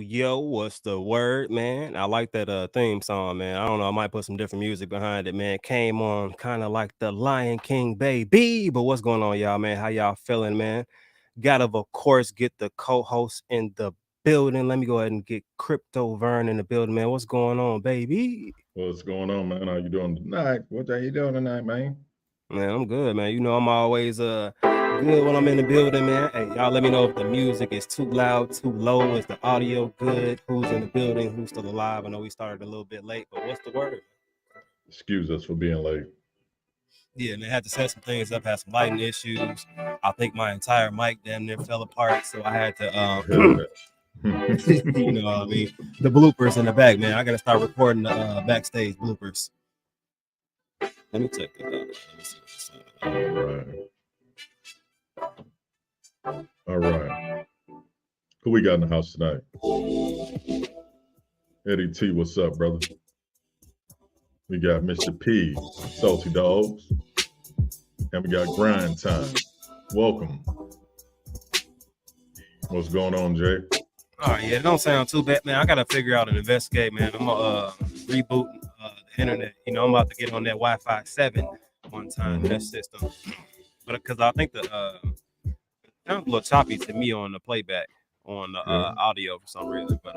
Yo, what's the word, man? I like that theme song, man. I don't know, I might put some different music behind it, man. Came on kind of like the Lion King, baby. But what's going on, y'all, man? How y'all feeling, man? Gotta, of course, get the co-host in the building. Let me go ahead and get Crypto Vern in the building, man. What's going on, baby? What's going on, man? How you doing tonight? What are you doing tonight, man? Man, I'm good, man. You know, I'm always good when I'm in the building, man. Hey, y'all let me know if the music is too loud, too low. Is the audio good? Who's in the building? Who's still alive? I know we started a little bit late, but what's the word? Excuse us for being late. Yeah, man, I had to set some things up, had some lighting issues. I think my entire mic damn near fell apart, so I had to you know what I mean? The bloopers in the back, man. I gotta start recording the backstage bloopers. Let me check it out. Let me see what's All right. Who we got in the house tonight? Eddie T, what's up, brother? We got Mr. P, Salty Dogs. And we got Grind Time. Welcome. What's going on, Jay? All right, yeah, it don't sound too bad, man. I gotta figure out and investigate, man. I'm rebooting the internet. You know, I'm about to get on that Wi-Fi 7 one time, that system. But because I think the sounds a little choppy to me on the playback on the audio for some reason. But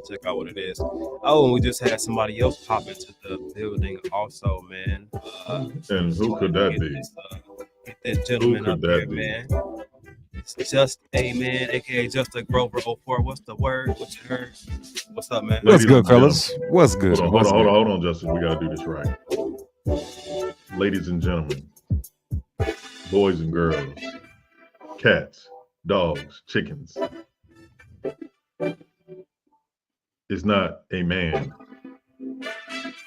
check out what it is. Oh, and we just had somebody else pop into the building also, man. And who could that be? Get that gentleman up there, man. It's Just a Man, aka Just a Grover 04. What's the word? What you heard? What's up, man? What's good, fellas? What's good? Hold on, Justin. We gotta do this right. Ladies and gentlemen, boys and girls, cats, dogs, chickens. It's not a man.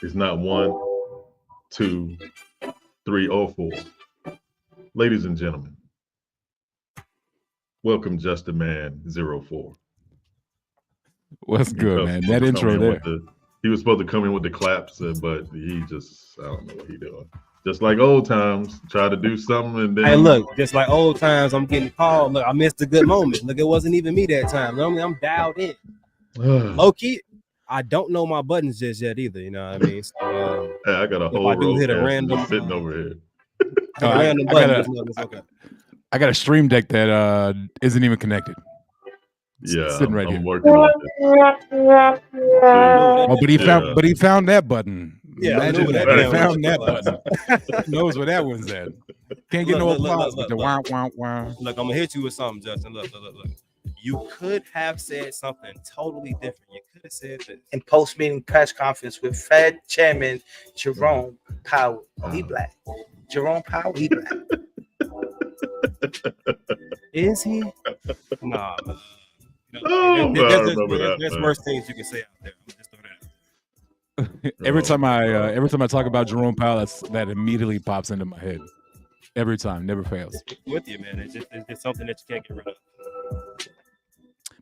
It's not 1, 2, 3, or 4. Ladies and gentlemen, welcome Just a Man 04. What's good, man? That intro there. He was supposed to come in with the claps, but he just, I don't know what he doing. Just like old times, try to do something and then. Hey, look, just like old times, I'm getting called. Look, I missed a good moment. Look, it wasn't even me that time. Normally, I'm dialed in. Low key, I don't know my buttons just yet either. You know what I mean? So, hey, I got a whole row hit a random sitting over here. Random button. Okay. I got a stream deck that isn't even connected. Yeah, sitting right I'm here. working on it. Oh, but he found that button. Yeah, Imagine I know that. that He found that button. He knows where that one's at. Can't get no applause with the wah, wah, wah. Look, I'm gonna hit you with something, Justin. Look. You could have said something totally different. You could have said this. In post-meeting press conference with Fed Chairman Jerome Powell. Oh, he black. Jerome Powell, he black. Is he? Nah. There's worse things you can say out there. Just know that. Every time I talk about Jerome Powell, that immediately pops into my head. Every time, never fails. With you, man. It's just something that you can't get rid of.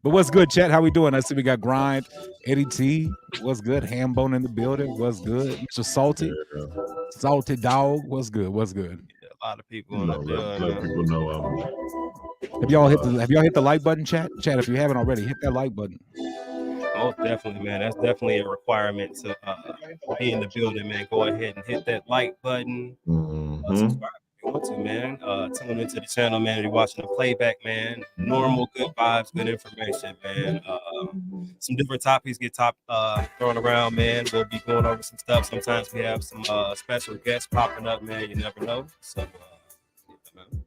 But what's good, chat? How we doing? I see we got Grind, Eddie T. What's good? Hambone in the building. What's good? Mr. Salty, Salty Dog. What's good? Yeah, a lot of people. Let people know. Have y'all hit the like button, chat? Chat, if you haven't already, hit that like button. Most definitely, man. That's definitely a requirement to be in the building, man. Go ahead and hit that like button. Subscribe if you want to, man. Tune into the channel, man. You're watching the playback, man. Normal, good vibes, good information, man. Some different topics get thrown around, man. We'll be going over some stuff. Sometimes we have some special guests popping up, man. You never know. So, yeah, man.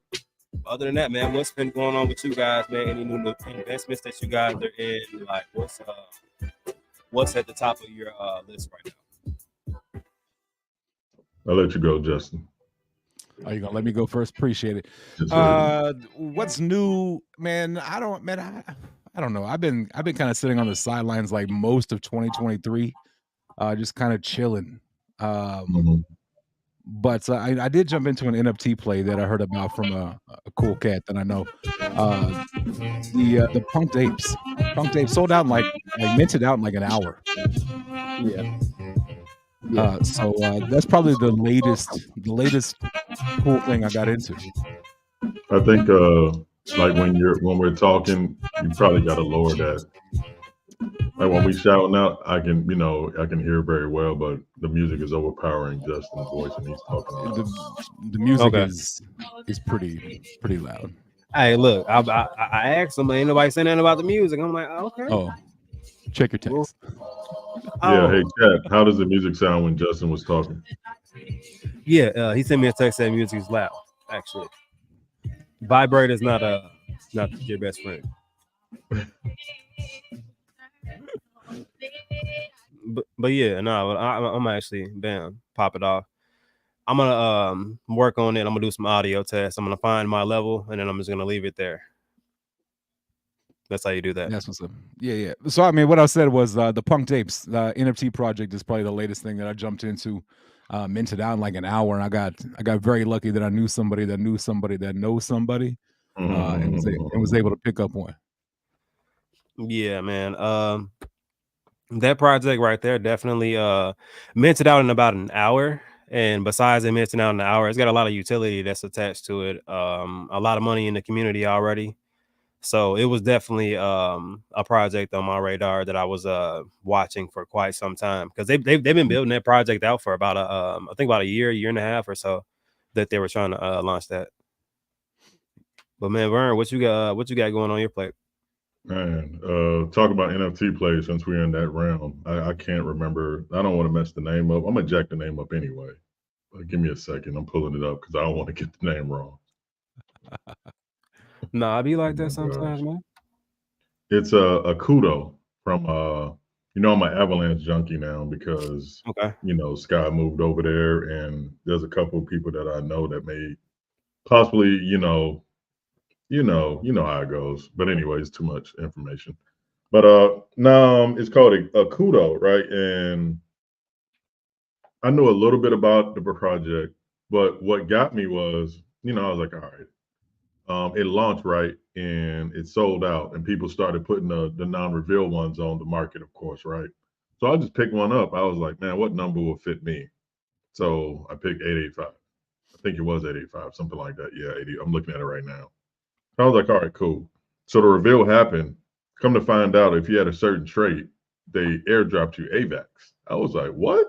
Other than that, man, what's been going on with you guys, man? Any new investments that you guys are in? Like, what's at the top of your list right now? I'll let you go, Justin. Are you gonna let me go first? Appreciate it. What's new, man? I don't know. I've been kind of sitting on the sidelines like most of 2023, just kind of chilling. But I did jump into an NFT play that I heard about from a cool cat that I know. The Punked Apes. Punked Apes sold out in like minted out in like an hour. Yeah. So that's probably the latest cool thing I got into. I think like when we're talking, you probably got to lower that. Like when we shouting out, I can hear very well, but the music is overpowering Justin's voice, and he's talking. The music is pretty loud. Hey, look, I asked him, ain't nobody saying anything about the music. I'm like, okay. Oh, check your text. Yeah, hey, Chad, how does the music sound when Justin was talking? Yeah, he sent me a text saying music is loud. Actually, vibrate is not your best friend. But yeah, no, I'm actually pop it off. I'm gonna work on it. I'm gonna do some audio tests. I'm gonna find my level, and then I'm just gonna leave it there. That's how you do that. That's what's up. Yeah. So I mean, what I said was the Punked Apes NFT project is probably the latest thing that I jumped into. Minted out in like an hour, and I got very lucky that I knew somebody that knew somebody that knows somebody, and was able to pick up one. Yeah, man. That project right there definitely minted out in about an hour. And besides it minting out in an hour, it's got a lot of utility that's attached to it. A lot of money in the community already. So it was definitely a project on my radar that I was watching for quite some time, because they've been building that project out for about I think about a year and a half or so that they were trying to launch that. But man, Vern, what you got going on your plate? Man, talk about NFT plays since we're in that realm. I can't remember. I don't want to mess the name up. I'm gonna jack the name up anyway. Give me a second. I'm pulling it up because I don't want to get the name wrong. Nah, I be like that sometimes, man. It's a Kudo from I'm an Avalanche junkie now because Sky moved over there, and there's a couple of people that I know that may possibly you know how it goes. But anyways, too much information. But now it's called a Kudo, right? And I knew a little bit about the project, but what got me was, I was like, all right. It launched right, and it sold out, and people started putting the non-reveal ones on the market, of course, right? So I just picked one up. I was like, man, what number will fit me? So I picked 885. I think it was 885, something like that. Yeah, 80. I'm looking at it right now. I was like, all right, cool. So the reveal happened. Come to find out, if you had a certain trait, they airdropped you AVAX. I was like, what?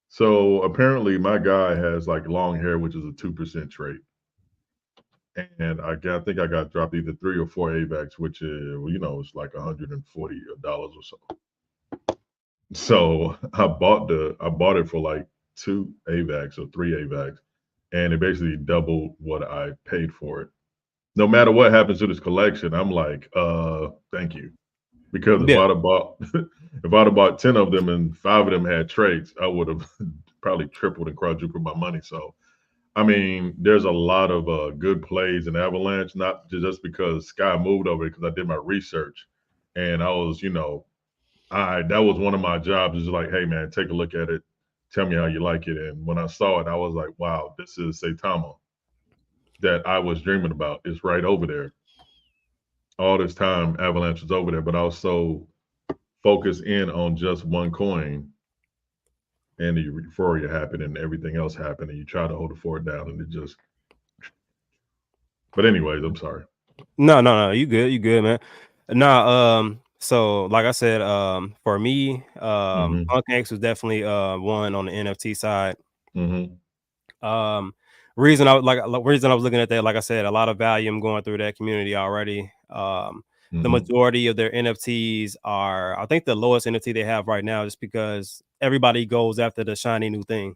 So apparently my guy has like long hair, which is a 2% trait. And I think I got dropped either 3 or 4 AVAX, which is, it's like $140 or so. So I bought it for like 2 AVAX or 3 AVAX, and it basically doubled what I paid for it. No matter what happens to this collection, I'm like, thank you. Because if I'd have bought 10 of them and 5 of them had traits, I would have probably tripled and quadrupled my money. So I mean, there's a lot of good plays in Avalanche, not just because Sky moved over, because I did my research, and I was, that was one of my jobs, is like, hey man, take a look at it, tell me how you like it. And when I saw it, I was like, wow, this is Saitama that I was dreaming about. It's right over there. All this time, Avalanche was over there, but I was so focused in on just one coin, and the euphoria happened and everything else happened, and you try to hold the fort down, and it just. But anyways, I'm sorry. No, you good, man. Nah, So like I said, for me, Mhm. PunkX was definitely one on the NFT side. Mhm. Reason I was looking at that, like I said, a lot of volume going through that community already. The Mhm. majority of their NFTs are, I think the lowest NFT they have right now, just because everybody goes after the shiny new thing.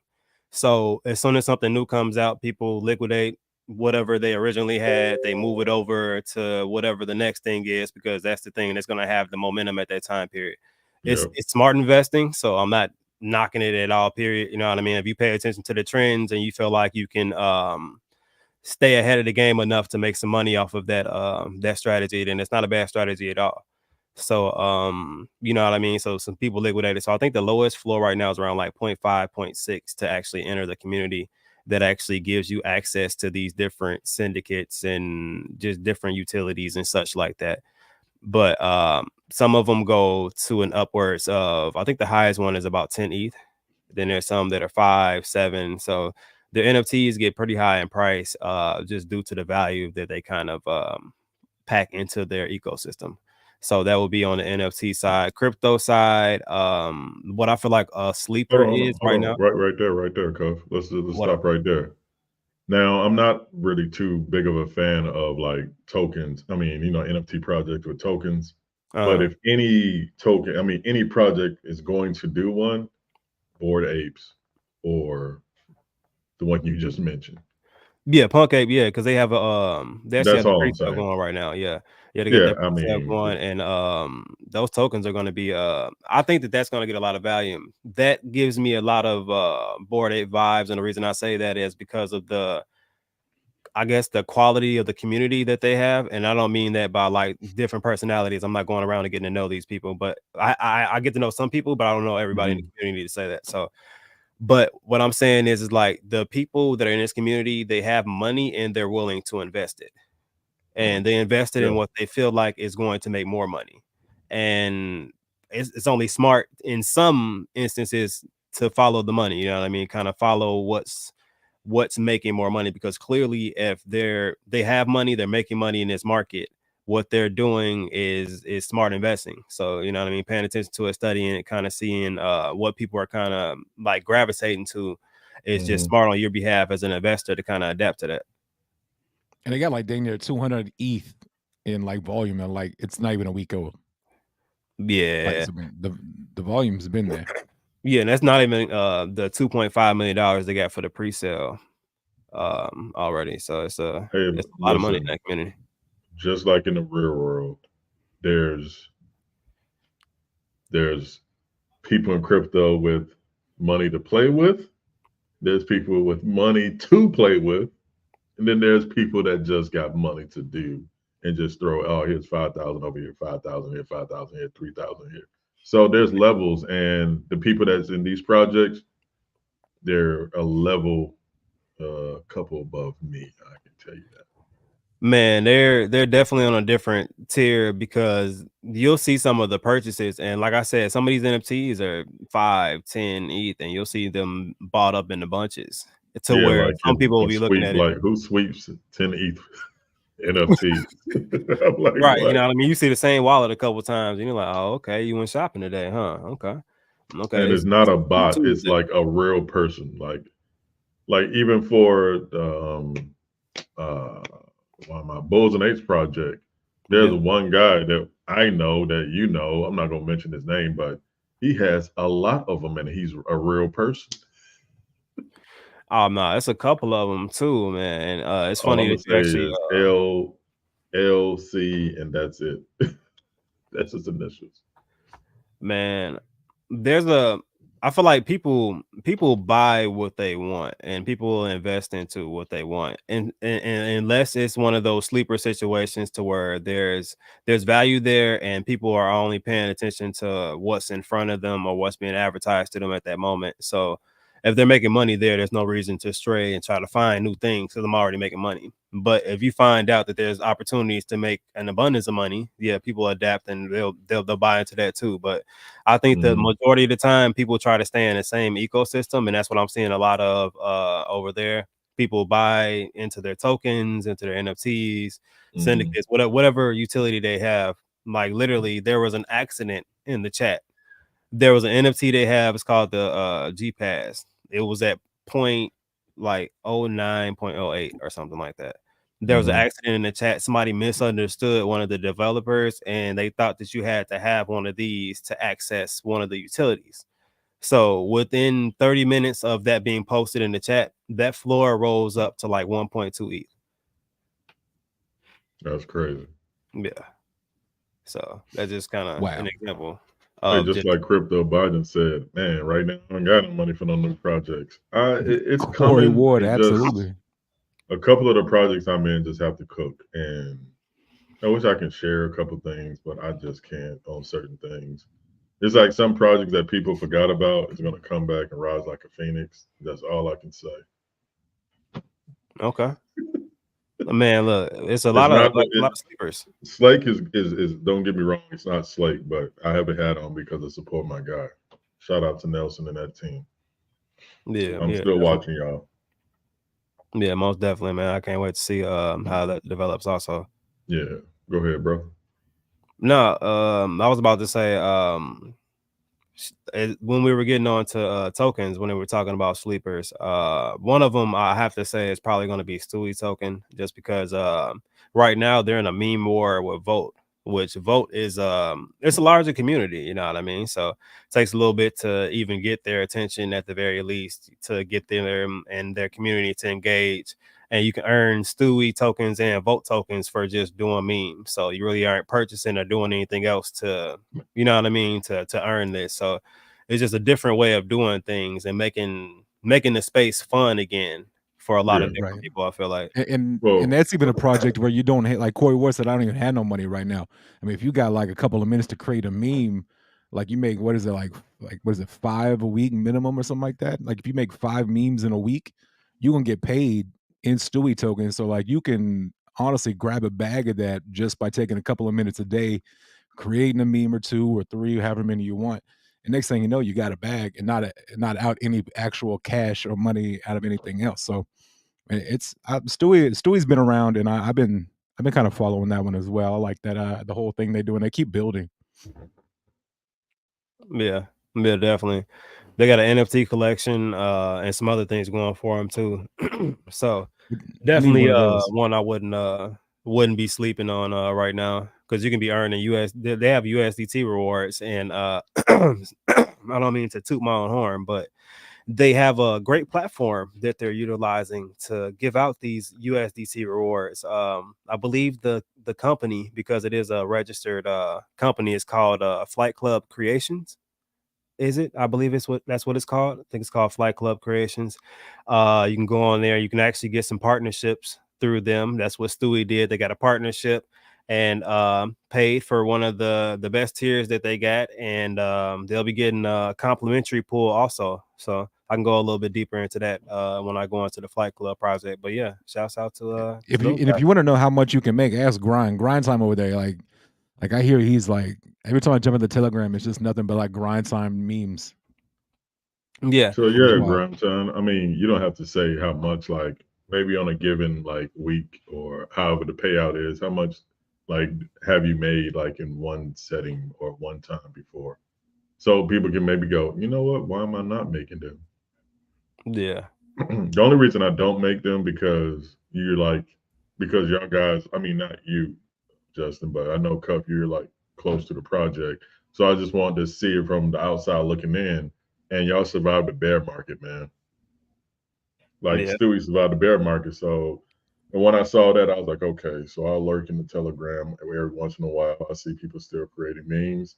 So as soon as something new comes out, people liquidate whatever they originally had, they move it over to whatever the next thing is, because that's the thing that's going to have the momentum at that time period. Yep. It's smart investing, so I'm not knocking it at all, period. You know what I mean? If you pay attention to the trends and you feel like you can stay ahead of the game enough to make some money off of that strategy, then it's not a bad strategy at all. So you know what I mean? So some people liquidated. So I think the lowest floor right now is around like 0.5, 0.6 to actually enter the community, that actually gives you access to these different syndicates and just different utilities and such like that. But some of them go to an upwards of, I think the highest one is about 10 ETH. Then there's some that are 5, 7. So the NFTs get pretty high in price, just due to the value that they kind of pack into their ecosystem. So that will be on the NFT side. Crypto side, what I feel like a sleeper is Hold right on. now. Right there, Cuff. Let's What up? stop right there. Now, I'm not really too big of a fan of like tokens. I mean, NFT projects with tokens. But if any token, I mean, any project is going to do one, Bored Apes or the one you just mentioned. Yeah, Punk Ape, yeah, because they have a they actually That's have the all I'm pre-sale saying. going right now. Yeah. Yeah, they got Yeah, that I pre-sale mean, going, and those tokens are gonna be I think that's gonna get a lot of value. That gives me a lot of Bored Ape vibes, and the reason I say that is because of I guess the quality of the community that they have. And I don't mean that by like different personalities. I'm not going around and getting to know these people, but I get to know some people, but I don't know everybody in the mhm, community to say that. So but what I'm saying is like the people that are in this community, they have money and they're willing to invest it. And they invested in yeah. what they feel like is going to make more money. And it's only smart in some instances to follow the money, you know what I mean? Kind of follow what's making more money, because clearly if they have money, they're making money in this market, what they're doing is smart investing. So you know what I mean, paying attention to it, studying it, kind of seeing what people are kind of like gravitating to, is just Mhm. smart on your behalf as an investor to kind of adapt to that. And they got like dang near 200 ETH in like volume, and like it's not even a week old. Like Yeah. so, I mean, the volume's been there. Yeah, and that's not even the $2.5 million they got for the pre-sale already. So Hey, it's a lot of money in listen, that community. just like in the real world, there's there's people in crypto with money to play with. There's people with money to play with, and then there's people that just got money to do and just throw, oh, here's 5,000 over here, 5,000 here, 5,000 here, 3,000 here. So there's levels, and the people that's in these projects, they're a level, couple above me. I can tell you that. Man, they're definitely on a different tier, because you'll see some of the purchases, and like I said, some of these NFTs are 5, 10 ETH, and you'll see them bought up in the bunches to Yeah, where like some in people will a be looking sweep, at it. like who sweeps 10 ETH NFTs? I'm like, Right, you what? know what I mean? You see the same wallet a couple times, and you're like, oh, okay, you went shopping today, huh? Okay. Okay, And it's this not a is bot, it's Tuesday. like a real person. Like even for uh one of my Bulls and Eights project, there's Yeah. one guy that I know that you know, I'm not gonna mention his name, but he has a lot of them and he's a real person. Oh no, it's a couple of them too, man. It's All funny I'm gonna that you say actually is LLC and that's it. That's his initials. man, there's a I feel like people buy what they want, and people invest into what they want, and unless it's one of those sleeper situations to where there's value there, and people are only paying attention to what's in front of them or what's being advertised to them at that moment. So if they're making money there, there's no reason to stray and try to find new things, because I'm already making money. But if you find out that there's opportunities to make an abundance of money, yeah, people adapt and they'll buy into that too. But I think the Mhm, majority of the time people try to stay in the same ecosystem, and that's what I'm seeing a lot of over there. People buy into their tokens, into their NFTs, mhm. syndicates, whatever utility they have. like literally there was an accident in the chat. There was an NFT they have. It's called the G Pass. It was at point like 09.08 or something like that. There was an accident in the chat. Somebody misunderstood one of the developers, and they thought that you had to have one of these to access one of the utilities. So within 30 minutes of that being posted in the chat, that floor rose up to like 1.2 ETH. That's crazy. Yeah. So that's just kind of an example. Just like Crypto Biden said, man, right now I ain't got no money for no new projects. It's Corey coming. Ward, absolutely. A couple of the projects I'm in just have to cook, and I wish I can share a couple things, but I just can't on certain things. It's like some projects that people forgot about is going to come back and rise like a phoenix. That's all I can say. Okay. Man, look, it's a lot of sleepers. Slake is don't get me wrong, it's not Slake, but I have a hat on because I support my guy. Shout out to Nelson and that team. Yeah, I'm still watching y'all. Yeah, most definitely, man. I can't wait to see how that develops also. Yeah, go ahead, bro. No, I was about to say when we were getting on to tokens, when we were talking about sleepers, one of them I have to say is probably going to be Stewie token, just because right now they're in a meme war with Vote, which Vote is it's a larger community, you know what I mean? So it takes a little bit to even get their attention at the very least, to get them and their community to engage. And you can earn Stewie tokens and Vote tokens for just doing memes. So you really aren't purchasing or doing anything else to, you know what I mean, to earn this. So it's just a different way of doing things and making the space fun again for a lot of different people, I feel like. And that's even a project where you don't hit, like Corey Ward said, I don't even have no money right now. I mean, if you got like a couple of minutes to create a meme, like you make, what is it, like what is it, 5 a week minimum or something like that? Like if you make 5 memes in a week, you're gonna get paid in Stewie tokens. So like you can honestly grab a bag of that just by taking a couple of minutes a day, creating a meme or 2 or 3, however many you want. And next thing you know, you got a bag and not out any actual cash or money out of anything else. So it's Stewie's been around, and I've been kind of following that one as well. I like that the whole thing they do, and they keep building. Yeah, definitely. They got an NFT collection and some other things going for them too. So definitely one I wouldn't be sleeping on right now, because you can be earning they have USDT rewards, and I don't mean to toot my own horn, but they have a great platform that they're utilizing to give out these USDT rewards. I believe the company, because it is a registered company, is called Flight Club Creations. Is it? I believe that's what it's called. I think it's called Flight Club Creations. You can go on there. You can actually get some partnerships through them. That's what Stewie did. They got a partnership and paid for one of the best tiers that they got, and they'll be getting a complimentary pool also. So I can go a little bit deeper into that when I go into the Flight Club project. But yeah, shouts out to if you want to know how much you can make, ask Grind Time over there. Like I hear he's like, every time I jump in the Telegram, it's just nothing but like Grind Time memes. Yeah. So yeah, Grind Time. I mean, you don't have to say how much, like maybe on a given like week or however the payout is, how much like have you made like in one setting or one time before, so people can maybe go, you know what, why am I not making them? Yeah. The only reason I don't make them because y'all guys, I mean not you, Justin, but I know Cuff, you're like close to the project, so I just wanted to see it from the outside looking in, and y'all survived the bear market, man. Like Stewie survived the bear market, so. And when I saw that, I was like, okay, so I'll lurk in the Telegram every once in a while. I see people still creating memes.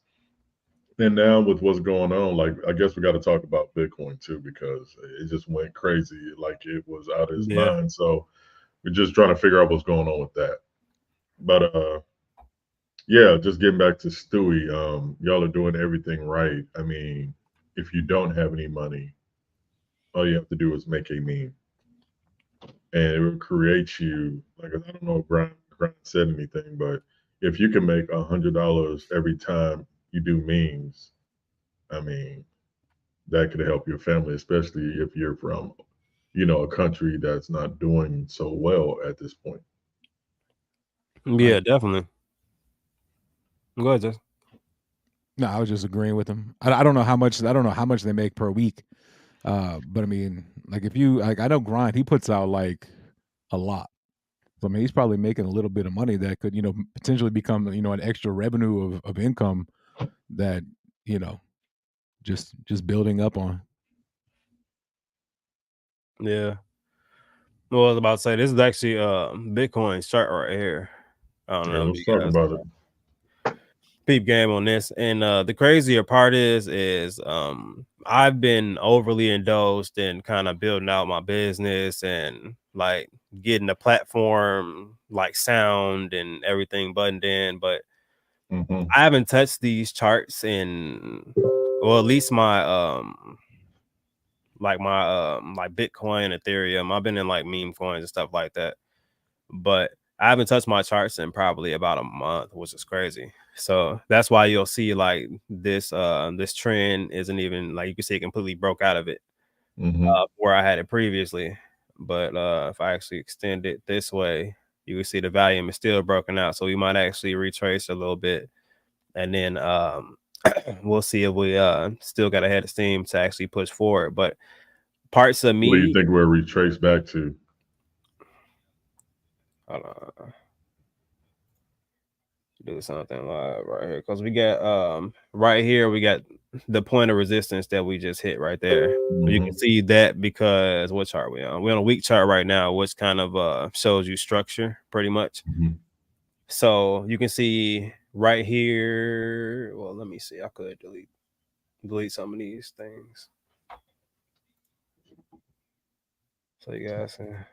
And now with what's going on, like, I guess we got to talk about Bitcoin too, because it just went crazy. Like it was out of his mind. So we're just trying to figure out what's going on with that. But yeah, just getting back to Stewie, y'all are doing everything right. I mean, if you don't have any money, all you have to do is make a meme. And it will create you, like, I don't know if Brian said anything, but if you can make $100 every time you do memes, I mean, that could help your family, especially if you're from, a country that's not doing so well at this point. Yeah, definitely. Go ahead, Justin. No, I was just agreeing with him. I don't know how much they make per week. But I mean, like if you like, I know Grind, he puts out like a lot. So I mean, he's probably making a little bit of money that could, potentially become, an extra revenue of income that, just building up on. Yeah. Well, I was about to say this is actually Bitcoin's chart right here. I don't know. Let's talk about it. Peep game on this, and the crazier part is I've been overly indulged in kind of building out my business and like getting the platform like sound and everything buttoned in, but I haven't touched these charts in, well, at least my like Bitcoin, Ethereum. I've been in like meme coins and stuff like that, but I haven't touched my charts in probably about a month, which is crazy. So that's why you'll see like this trend isn't even, like, you can see it completely broke out of it where I had it previously. But if I actually extend it this way, you can see the volume is still broken out. So we might actually retrace a little bit, and then we'll see if we still got a head of steam to actually push forward. But parts of me, what do you think we'll retrace back to? Do something live right here, because we got right here we got the point of resistance that we just hit right there. You can see that because what chart we on? We're on a week chart right now, which kind of shows you structure pretty much. So you can see right here. Well, let me see. I could delete some of these things so you guys can.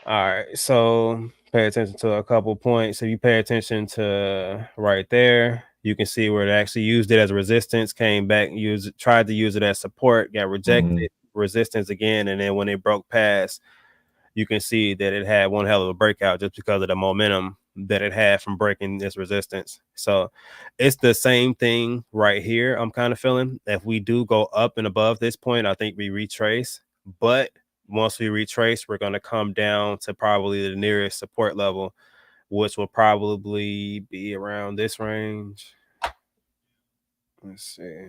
All right, so pay attention to a couple points. If you pay attention to right there, you can see where it actually used it as resistance, came back, tried to use it as support, got rejected, resistance again, and then when it broke past, you can see that it had one hell of a breakout just because of the momentum that it had from breaking this resistance. So it's the same thing right here. I'm kind of feeling if we do go up and above this point, I think we retrace, but once we retrace, we're going to come down to probably the nearest support level, which will probably be around this range. Let's see.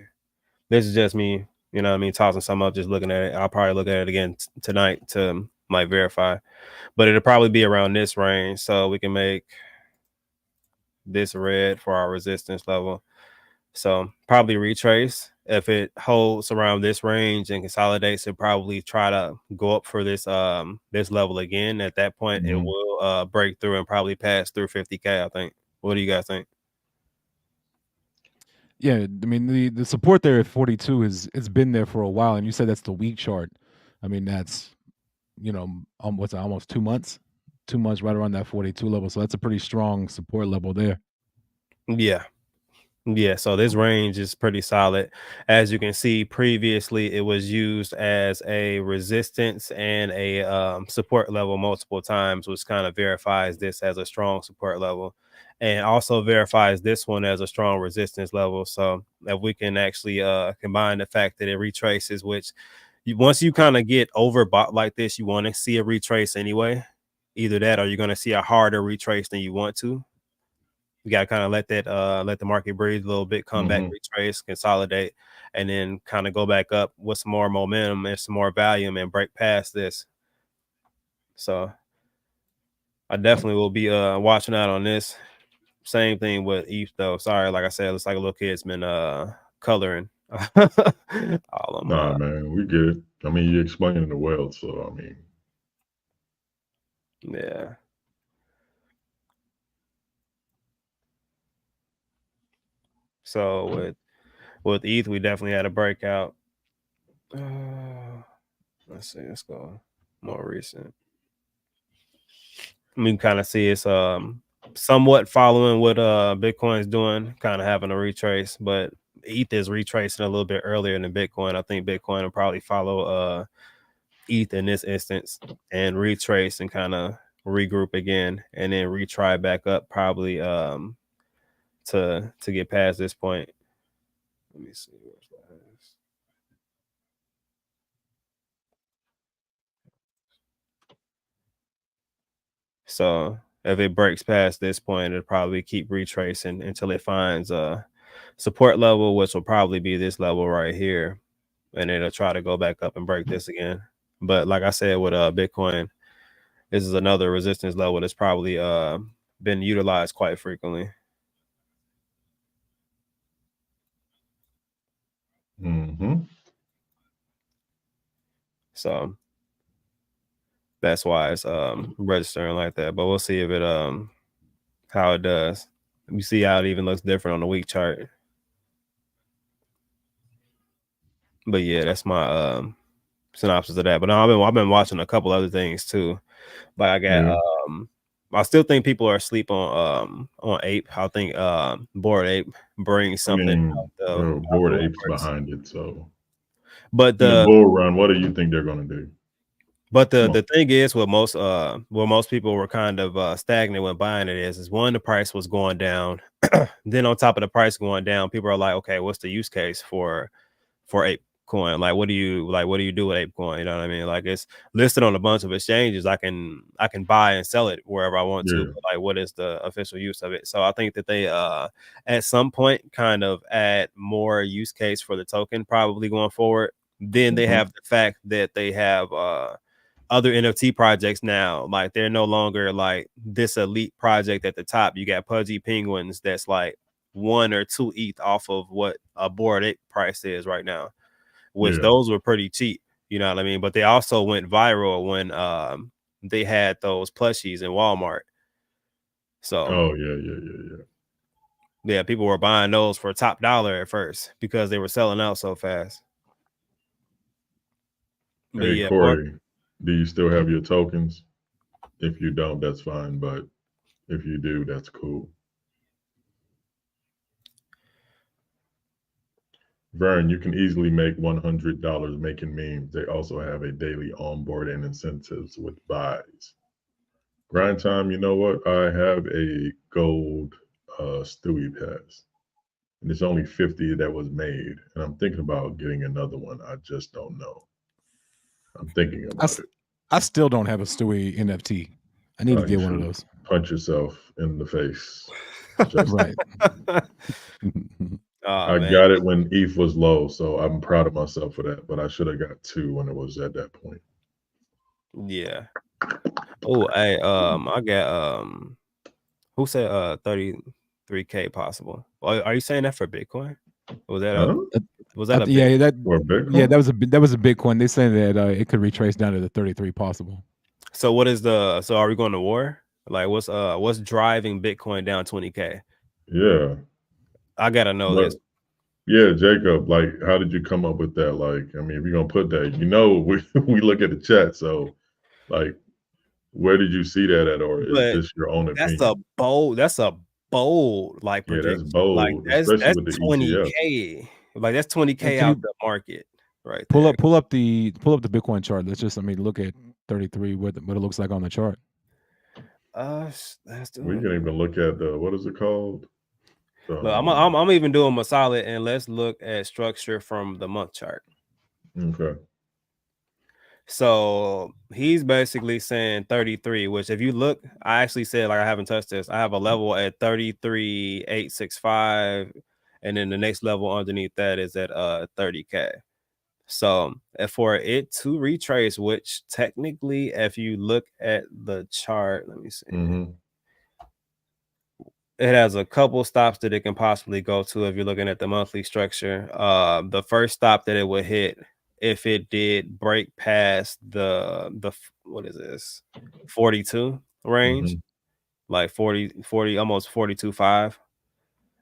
This is just me, you know what I mean, tossing some up, just looking at it. I'll probably look at it again tonight to like verify, but it'll probably be around this range. So we can make this red for our resistance level. So probably retrace. If it holds around this range and consolidates, it probably try to go up for this this level again. At that point, it will break through and probably pass through 50K, I think. What do you guys think? Yeah, I mean the support there at 42 it's been there for a while, and you said that's the week chart. I mean that's almost 2 months. 2 months right around that 42 level. So that's a pretty strong support level there. Yeah, so this range is pretty solid. As you can see, previously it was used as a resistance and a support level multiple times, which kind of verifies this as a strong support level and also verifies this one as a strong resistance level. So if we can actually combine the fact that it retraces, which once you kind of get overbought like this, you want to see a retrace anyway. Either that or you're going to see a harder retrace than you want to. You got to kind of let the market breathe a little bit, come back, retrace, consolidate, and then kind of go back up with some more momentum and some more volume and break past this. So I definitely will be watching out on this. Same thing with ETH though. Sorry, like I said, it looks like a little kid's been coloring. All of Nah, man, we get it. I mean, you're explaining it well, so I mean, yeah. So with ETH, we definitely had a breakout. Let's see, let's go more recent. We can kind of see it's somewhat following what Bitcoin's doing, kind of having a retrace, but ETH is retracing a little bit earlier than Bitcoin. I think Bitcoin will probably follow ETH in this instance and retrace and kind of regroup again and then retry back up probably to get past this point. Let me see where's that. So if it breaks past this point, it'll probably keep retracing until it finds a support level, which will probably be this level right here, and it'll try to go back up and break this again. But like I said, with Bitcoin, this is another resistance level that's probably been utilized quite frequently. So that's why it's registering like that. But we'll see if it how it does. You see how it even looks different on the week chart. But yeah, that's my synopsis of that. But I've been watching a couple other things too. But I got I still think people are asleep on Ape. I think Bored Ape brings something out Bored Ape's behind it, so but the bull run, what do you think they're gonna do? But the thing is, what most people were kind of stagnant when buying it is one, the price was going down. Then on top of the price going down, people are like, okay, what's the use case for Ape coin? Like, what do you do with Ape coin? You know what I mean? Like, it's listed on a bunch of exchanges. I can buy and sell it wherever I want to. But like, what is the official use of it? So I think that they at some point kind of add more use case for the token probably going forward. Then they have the fact that they have other NFT projects now. Like, they're no longer like this elite project at the top. You got Pudgy Penguins that's like 1 or 2 ETH off of what a Bored Ape price is right now, which those were pretty cheap, you know what I mean? But they also went viral when they had those plushies in Walmart. So yeah, people were buying those for top dollar at first because they were selling out so fast. But hey, Corey, do you still have your tokens? If you don't, that's fine. But if you do, that's cool. Vern, you can easily make $100 making memes. They also have a daily onboarding incentives with buys. Grind time, you know what? I have a gold Stewie pass. And it's only 50 that was made. And I'm thinking about getting another one. I just don't know. I'm thinking about it. I still don't have a Stewie NFT. I need to get one of those. Punch yourself in the face. Right. I got it when ETH was low, so I'm proud of myself for that. But I should have got 2 when it was at that point. Yeah. Oh, hey, I got who said 33K possible? Are you saying that for Bitcoin? Was that that was a Bitcoin. They saying that it could retrace down to the 33 possible. So what is so are we going to war? Like, what's driving Bitcoin down 20K? Yeah, I gotta know this. Yeah, Jacob, like, how did you come up with that? Like, I mean, if you're gonna put that, we look at the chat, so like, where did you see that at, or is this your own opinion? That's a bold like prediction. Yeah, that's bold. Like, that's 20K. ETF. Like, that's 20K out the market, right? Pull up the Bitcoin chart. Let's just look at 33. What it looks like on the chart. We can even look at the, what is it called? Look, I'm even doing my solid, and let's look at structure from the month chart. Okay. So he's basically saying 33, which if you look, I actually said, like, I haven't touched this. I have a level at 33,865, and then the next level underneath that is at 30K. So for it to retrace, which technically, if you look at the chart, let me see. It has a couple stops that it can possibly go to if you're looking at the monthly structure. The first stop that it would hit, if it did break past the what is this, 42 range, like 40 almost 42.5.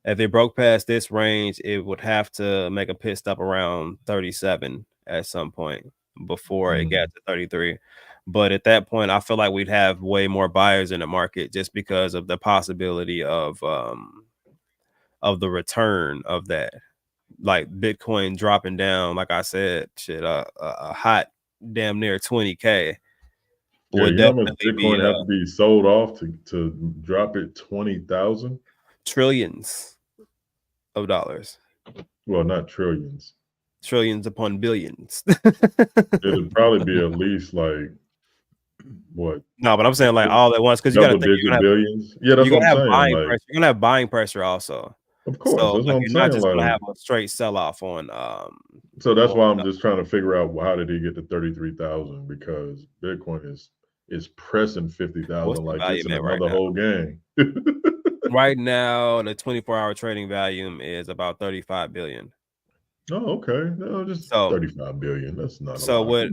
If it broke past this range, it would have to make a pit stop around 37 at some point before it got to 33. But at that point, I feel like we'd have way more buyers in the market just because of the possibility of the return of that. Like, Bitcoin dropping down, like I said, a hot damn near 20K. Yeah, you know how much Bitcoin have to be sold off to drop it 20,000? Trillions of dollars. Well, not trillions. Trillions upon billions. It'd probably be at least like What? No, but I'm saying like all at once because you got to think Double-digit billions. Yeah, that's you're what gonna I'm have saying. buying Like, pressure. You're gonna have buying pressure also. of course, So that's like what I'm you're not saying. just gonna Like, have a straight sell off on so that's gold. why I'm just trying to figure out how did he get to 33,000, because Bitcoin is pressing What's 50,000 the like value it's in at right another now? whole game. Right now, the 24-hour trading volume is about 35 billion. Oh, okay. No, just So 35 billion. That's not a so lot.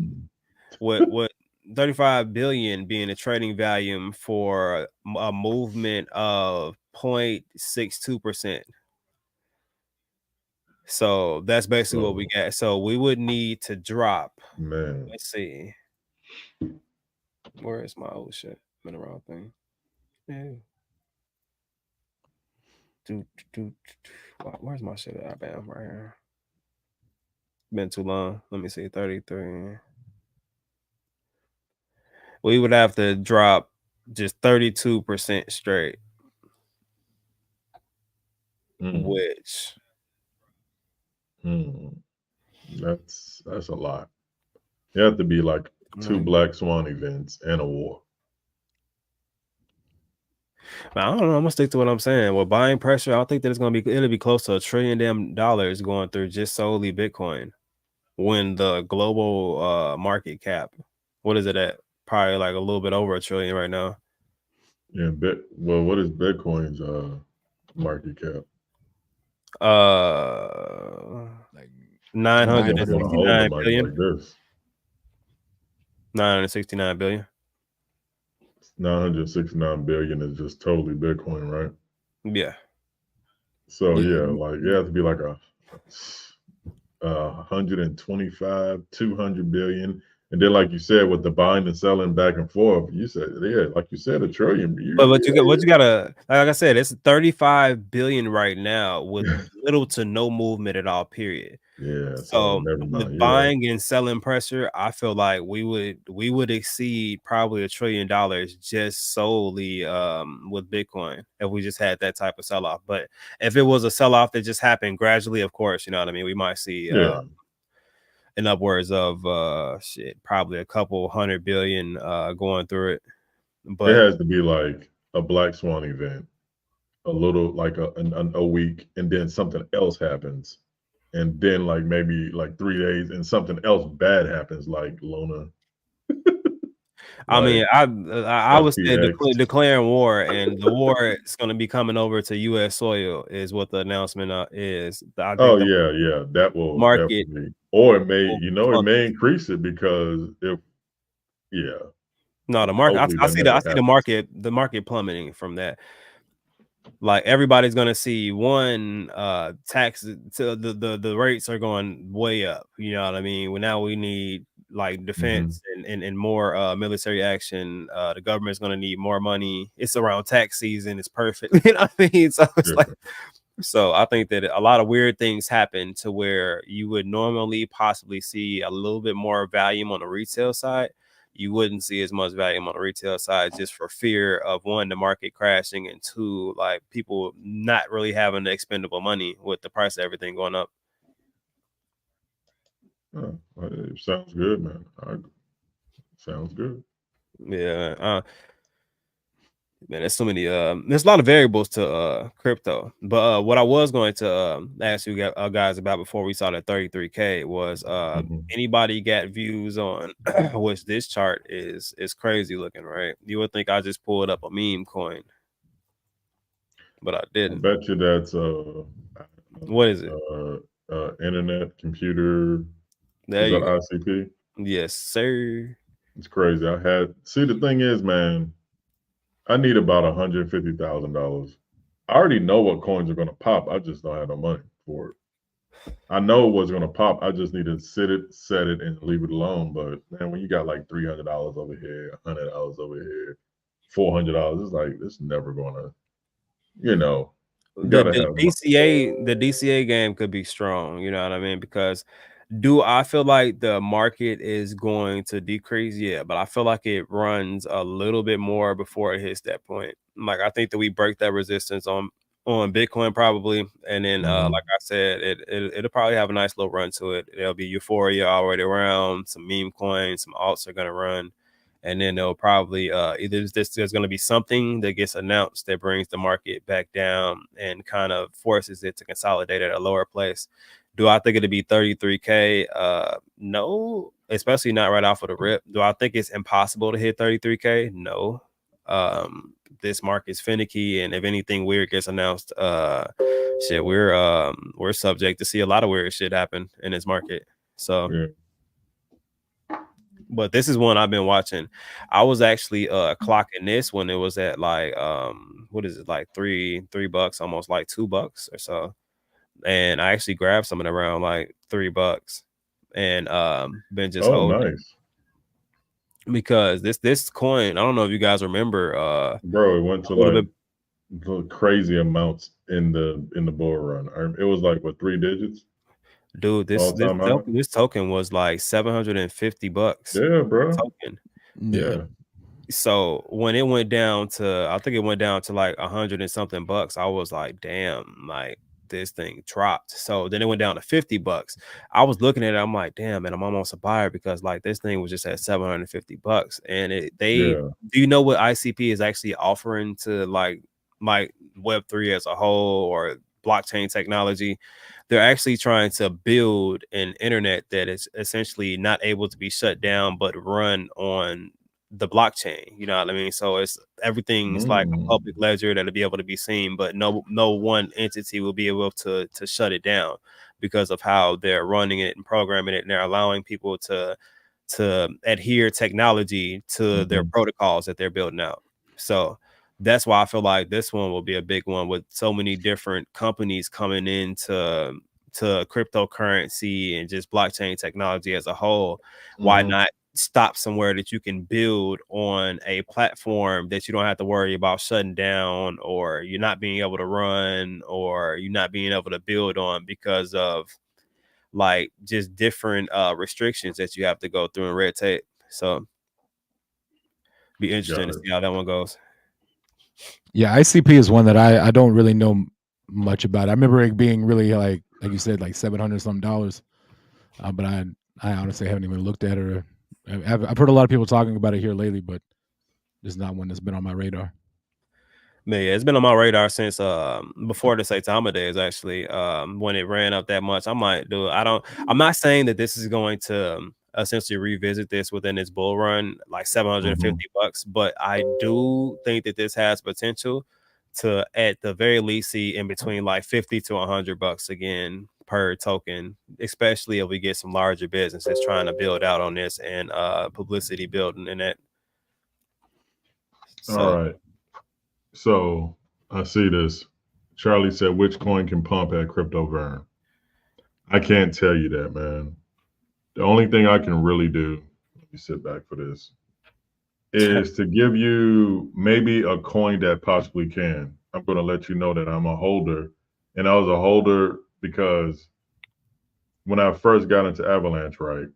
what 35 billion being a trading volume for a movement of 0.62%. So that's basically what we got. So we would need to drop. Man. Let's see. Where is my old shit? I'm in the wrong thing. Yeah. Where's my shit at? Bam, right here. Been too long. Let me see. 33. We would have to drop just 32% straight. Which that's a lot. You have to be like 2 black swan events and a war. I don't know. I'm gonna stick to what I'm saying. With buying pressure, I don't think that it'll be close to $1 trillion going through just solely Bitcoin. When the global market cap, what is it at? Probably like a little bit over $1 trillion right now. Yeah, what is Bitcoin's market cap? Like 969 billion. Like this. 969 billion. 969 billion is just totally Bitcoin, right? Yeah. So yeah, like you have to be like a 125, 200 billion. And then, like you said, with the buying and selling back and forth, you said, yeah, like you said, $1 trillion. But you gotta, like I said, it's 35 billion right now with little to no movement at all, period. Yeah. So with buying and selling pressure, I feel like we would exceed probably $1 trillion just solely with Bitcoin if we just had that type of sell-off. But if it was a sell-off that just happened gradually, of course, you know what I mean, we might see in upwards of probably a couple 100 billion going through it. But it has to be like a black swan event, a little like a week, and then something else happens, and then like maybe like 3 days, and something else bad happens, like Luna. I mean, I would say declaring war, and the war is going to be coming over to U.S. soil is what the announcement is. Yeah, that will market, or it may, it may increase it because no, the market. I see the market plummeting from that. Like everybody's gonna see taxes to the rates are going way up. You know what I mean? Well, now we need like defense and more military action. The government's gonna need more money. It's around tax season. It's perfect. You know what I mean? So it's so I think that a lot of weird things happen to where you would normally possibly see a little bit more volume on the retail side. You wouldn't see as much volume on the retail side just for fear of one, the market crashing, and two, like people not really having the expendable money with the price of everything going up. Oh, it sounds good, man. Sounds good. Yeah. Man, there's so many there's a lot of variables to crypto, but what I was going to ask you guys about before we saw that 33K was anybody got views on which this chart is crazy looking, right? You would think I just pulled up a meme coin, but I didn't. I bet you that's what is it? Internet computer. There is you that go. ICP? Yes, sir. It's crazy. The thing is, man, I need about $150,000. I already know what coins are going to pop. I just don't have no money for it. I know what's going to pop. I just need to set it, and leave it alone. But man, when you got like $300 over here, $100 over here, $400, it's like it's never going to, The DCA game could be strong. You know what I mean? Because do I feel like the market is going to decrease? Yeah, but I feel like it runs a little bit more before it hits that point. Like I think that we break that resistance on Bitcoin probably, and then like I said, it'll probably have a nice little run to it. There'll be euphoria already around. Some meme coins, some alts are gonna run, And then they'll probably either there's going to be something that gets announced that brings the market back down and kind of forces it to consolidate at a lower place. Do I think it'll be 33K? No, especially not right off of the rip. Do I think it's impossible to hit 33K? No. This market's finicky, and if anything weird gets announced, shit, we're subject to see a lot of weird shit happen in this market. So. Yeah. But this is one I've been watching. I was actually clocking this when it was at like what is it, like $3, almost like $2 or so. And I actually grabbed some at around like $3 and been just holding. Nice. Because this coin, I don't know if you guys remember, bro, it went to like crazy amounts in the bull run. It was like what, 3 digits? Dude, this token was like $750. Yeah, bro. Token. Yeah. So when it went down to, I think it went down to like 100 and something bucks, I was like, damn, like this thing dropped. So then it went down to $50. I was looking at it, I'm like, damn, man, I'm almost a buyer because like this thing was just at $750. And do you know what ICP is actually offering to like Web3 as a whole or blockchain technology? They're actually trying to build an internet that is essentially not able to be shut down, but run on the blockchain. You know what I mean? So it's everything's like a public ledger that'll be able to be seen, but no one entity will be able to shut it down because of how they're running it and programming it, and they're allowing people to adhere technology to their protocols that they're building out. So that's why I feel like this one will be a big one with so many different companies coming into cryptocurrency and just blockchain technology as a whole. Why not stop somewhere that you can build on a platform that you don't have to worry about shutting down, or you're not being able to run, or you're not being able to build on because of like just different restrictions that you have to go through in red tape. So be interesting to see how that one goes. Yeah, ICP is one that I don't really know much about. I remember it being really like you said, like $700 something, but I honestly haven't even looked at it. I've heard a lot of people talking about it here lately, but it's not one that's been on my radar. Man, yeah, it's been on my radar since before the Saitama days, actually. When it ran up that much, I'm like, dude, I'm not saying that this is going to essentially revisit this within its bull run, like $750, but I do think that this has potential to, at the very least, see in between like $50 to $100 again per token, especially if we get some larger businesses trying to build out on this and publicity building in that. So, all right. So I see this. Charlie said, which coin can pump at CryptoVern? I can't tell you that, man. The only thing I can really do, let me sit back for this, is to give you maybe a coin that possibly can. I'm going to let you know that I'm a holder. And I was a holder because when I first got into Avalanche, right,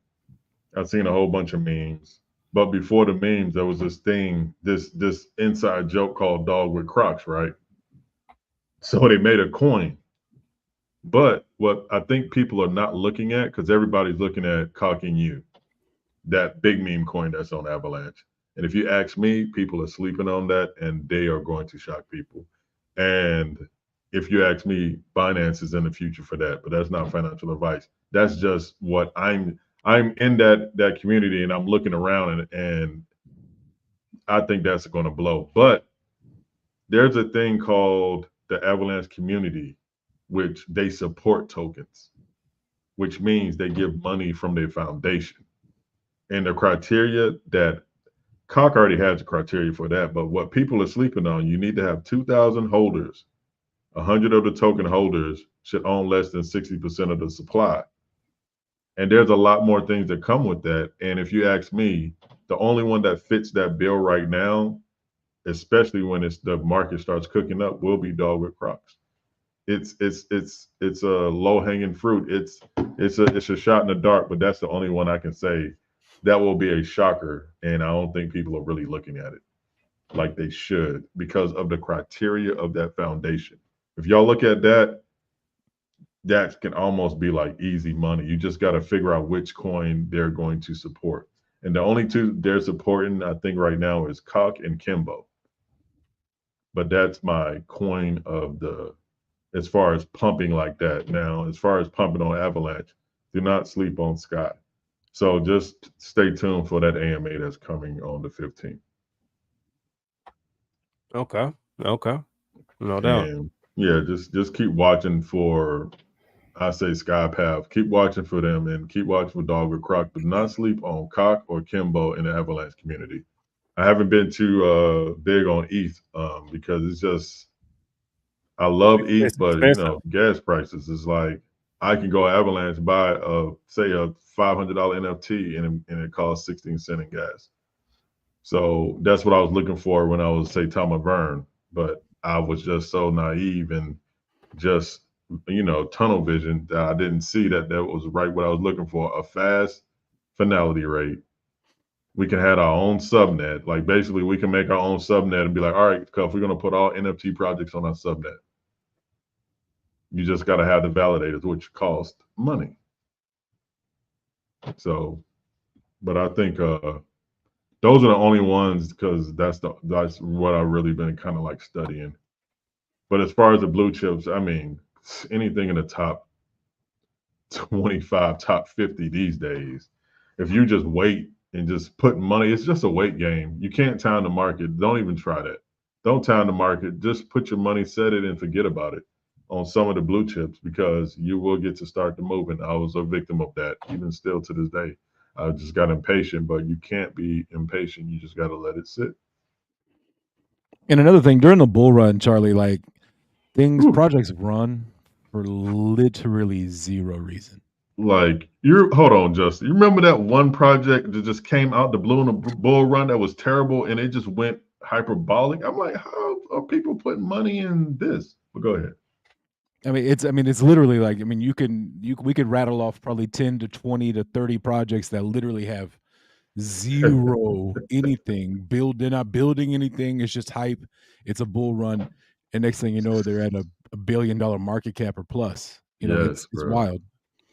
I've seen a whole bunch of memes. But before the memes, there was this thing, this inside joke called Dog with Crocs, right? So they made a coin. But what I think people are not looking at, because everybody's looking at Cocking You, that big meme coin that's on Avalanche. And if you ask me, people are sleeping on that, and they are going to shock people. And if you ask me, Binance is in the future for that, but that's not financial advice. That's just what I'm in that community, and I'm looking around, and I think that's going to blow. But there's a thing called the Avalanche community, which they support tokens, which means they give money from their foundation. And the criteria that Cock already has the criteria for that, but what people are sleeping on, you need to have 2,000 holders. 100 of the token holders should own less than 60% of the supply. And there's a lot more things that come with that. And if you ask me, the only one that fits that bill right now, especially when the market starts cooking up, will be Dog with Crocs. It's a low hanging fruit. It's a shot in the dark, but that's the only one I can say that will be a shocker. And I don't think people are really looking at it like they should because of the criteria of that foundation. If y'all look at that, that can almost be like easy money. You just got to figure out which coin they're going to support. And the only two they're supporting, I think, right now is Cock and Kimbo. But that's my coin of the, as far as pumping like that. Now, as far as pumping on Avalanche, do not sleep on Sky. So just stay tuned for that AMA that's coming on the 15th. Okay. No doubt. And yeah, just keep watching for, I say Sky Path. Keep watching for them and keep watching for Dogwood Croc, but not sleep on Cock or Kimbo in the Avalanche community. I haven't been too big on ETH because it's just, I love ETH, but you know, gas prices is like, I can go Avalanche, buy say a $500 NFT and it costs 16 cents in gas. So that's what I was looking for when I was, say, Thomas Vern, but I was just so naive and just, you know, tunnel vision that I didn't see that was right what I was looking for, a fast finality rate. We can have our own subnet. Like basically we can make our own subnet and be like, all right, Cuff, we're going to put all NFT projects on our subnet. You just got to have the validators, which cost money. So, but I think those are the only ones because that's what I've really been kind of like studying. But as far as the blue chips, I mean, anything in the top 25, top 50 these days, if you just wait and just put money, it's just a wait game. You can't time the market. Don't even try that. Don't time the market. Just put your money, set it, and forget about it on some of the blue chips because you will get to start the movement. I was a victim of that, even still to this day. I just got impatient, but you can't be impatient. You just got to let it sit. And another thing, during the bull run, Charlie, like projects run for literally zero reason. Like hold on, Justin. You remember that one project that just came out the blue in a bull run that was terrible and it just went hyperbolic? I'm like, how are people putting money in this? But go ahead. I mean, it's literally like, I mean, we could rattle off probably 10 to 20 to 30 projects that literally have zero anything. They're not building anything. It's just hype. It's a bull run. And next thing you know, they're at a $1 billion market cap or plus. You know, it's wild.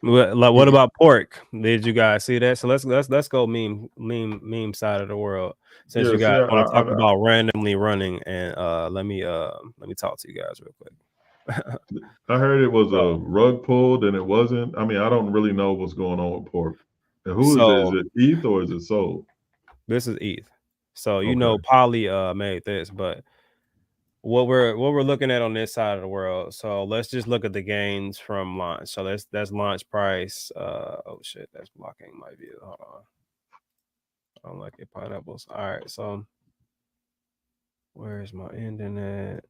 Like, what about Pork? Did you guys see that? So let's go meme side of the world. Since you guys want to talk about randomly running, and let me talk to you guys real quick. I heard it was a rug pulled and it wasn't. I mean, I don't really know what's going on with Pork. And who is it? Is it ETH or is it Soul? This is ETH. So you know Poly made this, but what we're looking at on this side of the world. So let's just look at the gains from launch. So that's launch price. Oh shit, that's blocking my view. Hold on. I don't like it, pineapples. All right, so where's my ending at?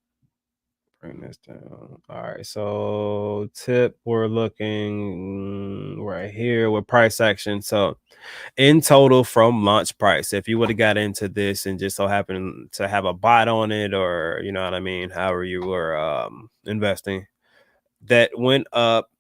Bring this down. All right, so tip, we're looking right here with price action. So in total from launch price, if you would have got into this and just so happened to have a bot on it, or you know what I mean, however you were investing, that went up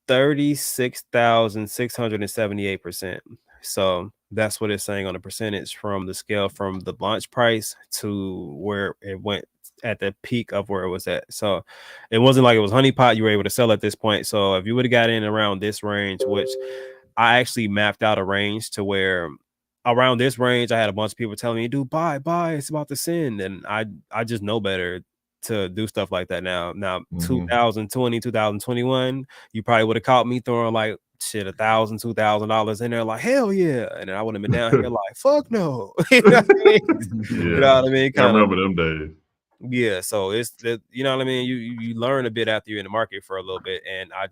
36,678%. So that's what it's saying on the percentage from the scale from the launch price to where it went at the peak of where it was at. So it wasn't like it was honeypot you were able to sell at this point. So if you would have got in around this range, which I actually mapped out a range to where around this range, I had a bunch of people telling me, dude, buy, it's about to send. And I just know better to do stuff like that now. 2020, 2021, you probably would have caught me throwing like shit $1,000, $2,000 in there, like hell yeah, and then I would have been down here like fuck no. You know what I mean? You know what I mean? I remember them days. Yeah, so it's the, you know what I mean. You learn a bit after you're in the market for a little bit, and I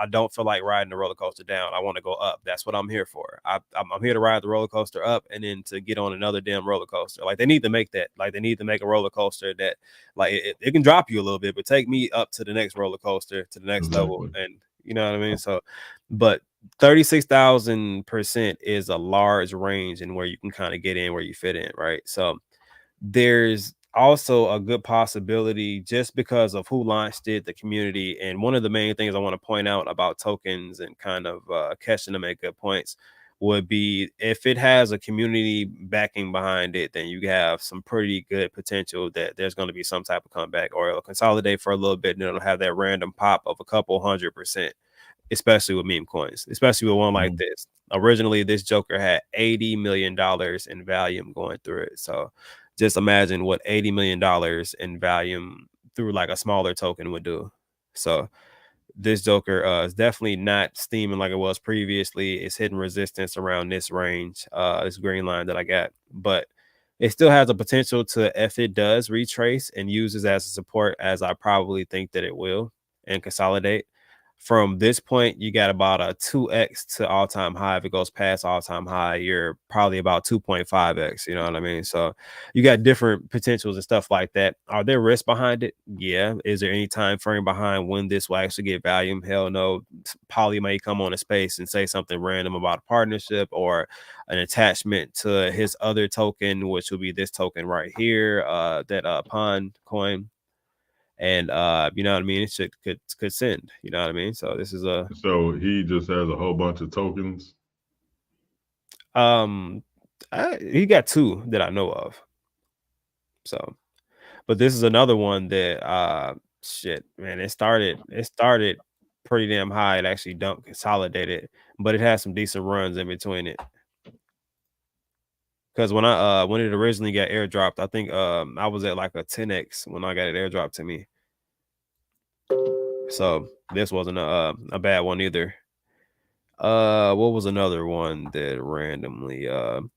don't feel like riding the roller coaster down. I want to go up. That's what I'm here for. I'm here to ride the roller coaster up, and then to get on another damn roller coaster. Like they need to make that. Like they need to make a roller coaster that like it can drop you a little bit, but take me up to the next roller coaster, to the next level, and you know what I mean. So, but 36,000% is a large range in where you can kind of get in where you fit in, right? So there's also a good possibility just because of who launched it, the community. And one of the main things I want to point out about tokens and kind of catching to make good points would be if it has a community backing behind it, then you have some pretty good potential that there's going to be some type of comeback, or it'll consolidate for a little bit and it'll have that random pop of a couple 100%. especially with meme coins, especially with one like this. Originally, this Joker had $80 million in volume going through it. So just imagine what $80 million in volume through like a smaller token would do. So this Joker is definitely not steaming like it was previously. It's hitting resistance around this range, this green line that I got, but it still has the potential to, if it does retrace and uses as a support, as I probably think that it will, and consolidate. From this point, you got about a 2x to all-time high. If it goes past all-time high, you're probably about 2.5x. You know what I mean? So you got different potentials and stuff like that. Are there risks behind it? Yeah. Is there any time frame behind when this will actually get volume? Hell no. Polly may come on a space and say something random about a partnership or an attachment to his other token, which will be this token right here, that Pond coin. And you know what I mean, it should could send, you know what I mean. So this is so he just has a whole bunch of tokens. He got 2 that I know of. So, but this is another one that shit, man, it started pretty damn high. It actually dumped, consolidated, but it has some decent runs in between it. Because when it originally got airdropped, I think I was at like a 10x when I got it airdropped to me. So this wasn't a bad one either. What was another one that randomly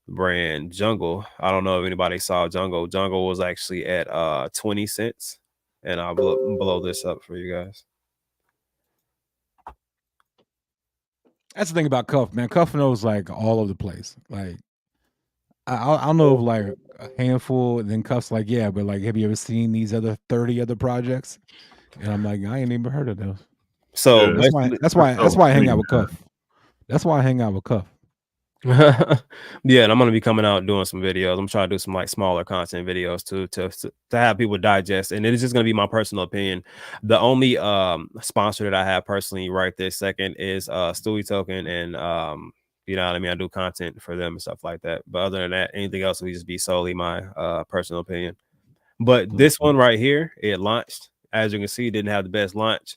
ran? Jungle. I don't know if anybody saw Jungle. Jungle was actually at 20 cents, and I'll blow this up for you guys. That's the thing about Cuff, man. Cuff knows like all over the place. Like I know of like a handful, and then Cuff's like, yeah, but like, have you ever seen these other 30 other projects? And I'm like, I ain't even heard of those. So Yeah, that's why I hang out with Cuff. That's why I hang out with Cuff. Yeah, and I'm gonna be coming out doing some videos. I'm trying to do some like smaller content videos too, to have people digest, and it is just gonna be my personal opinion. The only sponsor that I have personally right this second is Stewie Token, and you know what I mean, I do content for them and stuff like that. But other than that, anything else will just be solely my personal opinion. But this one right here, it launched. As you can see, didn't have the best launch.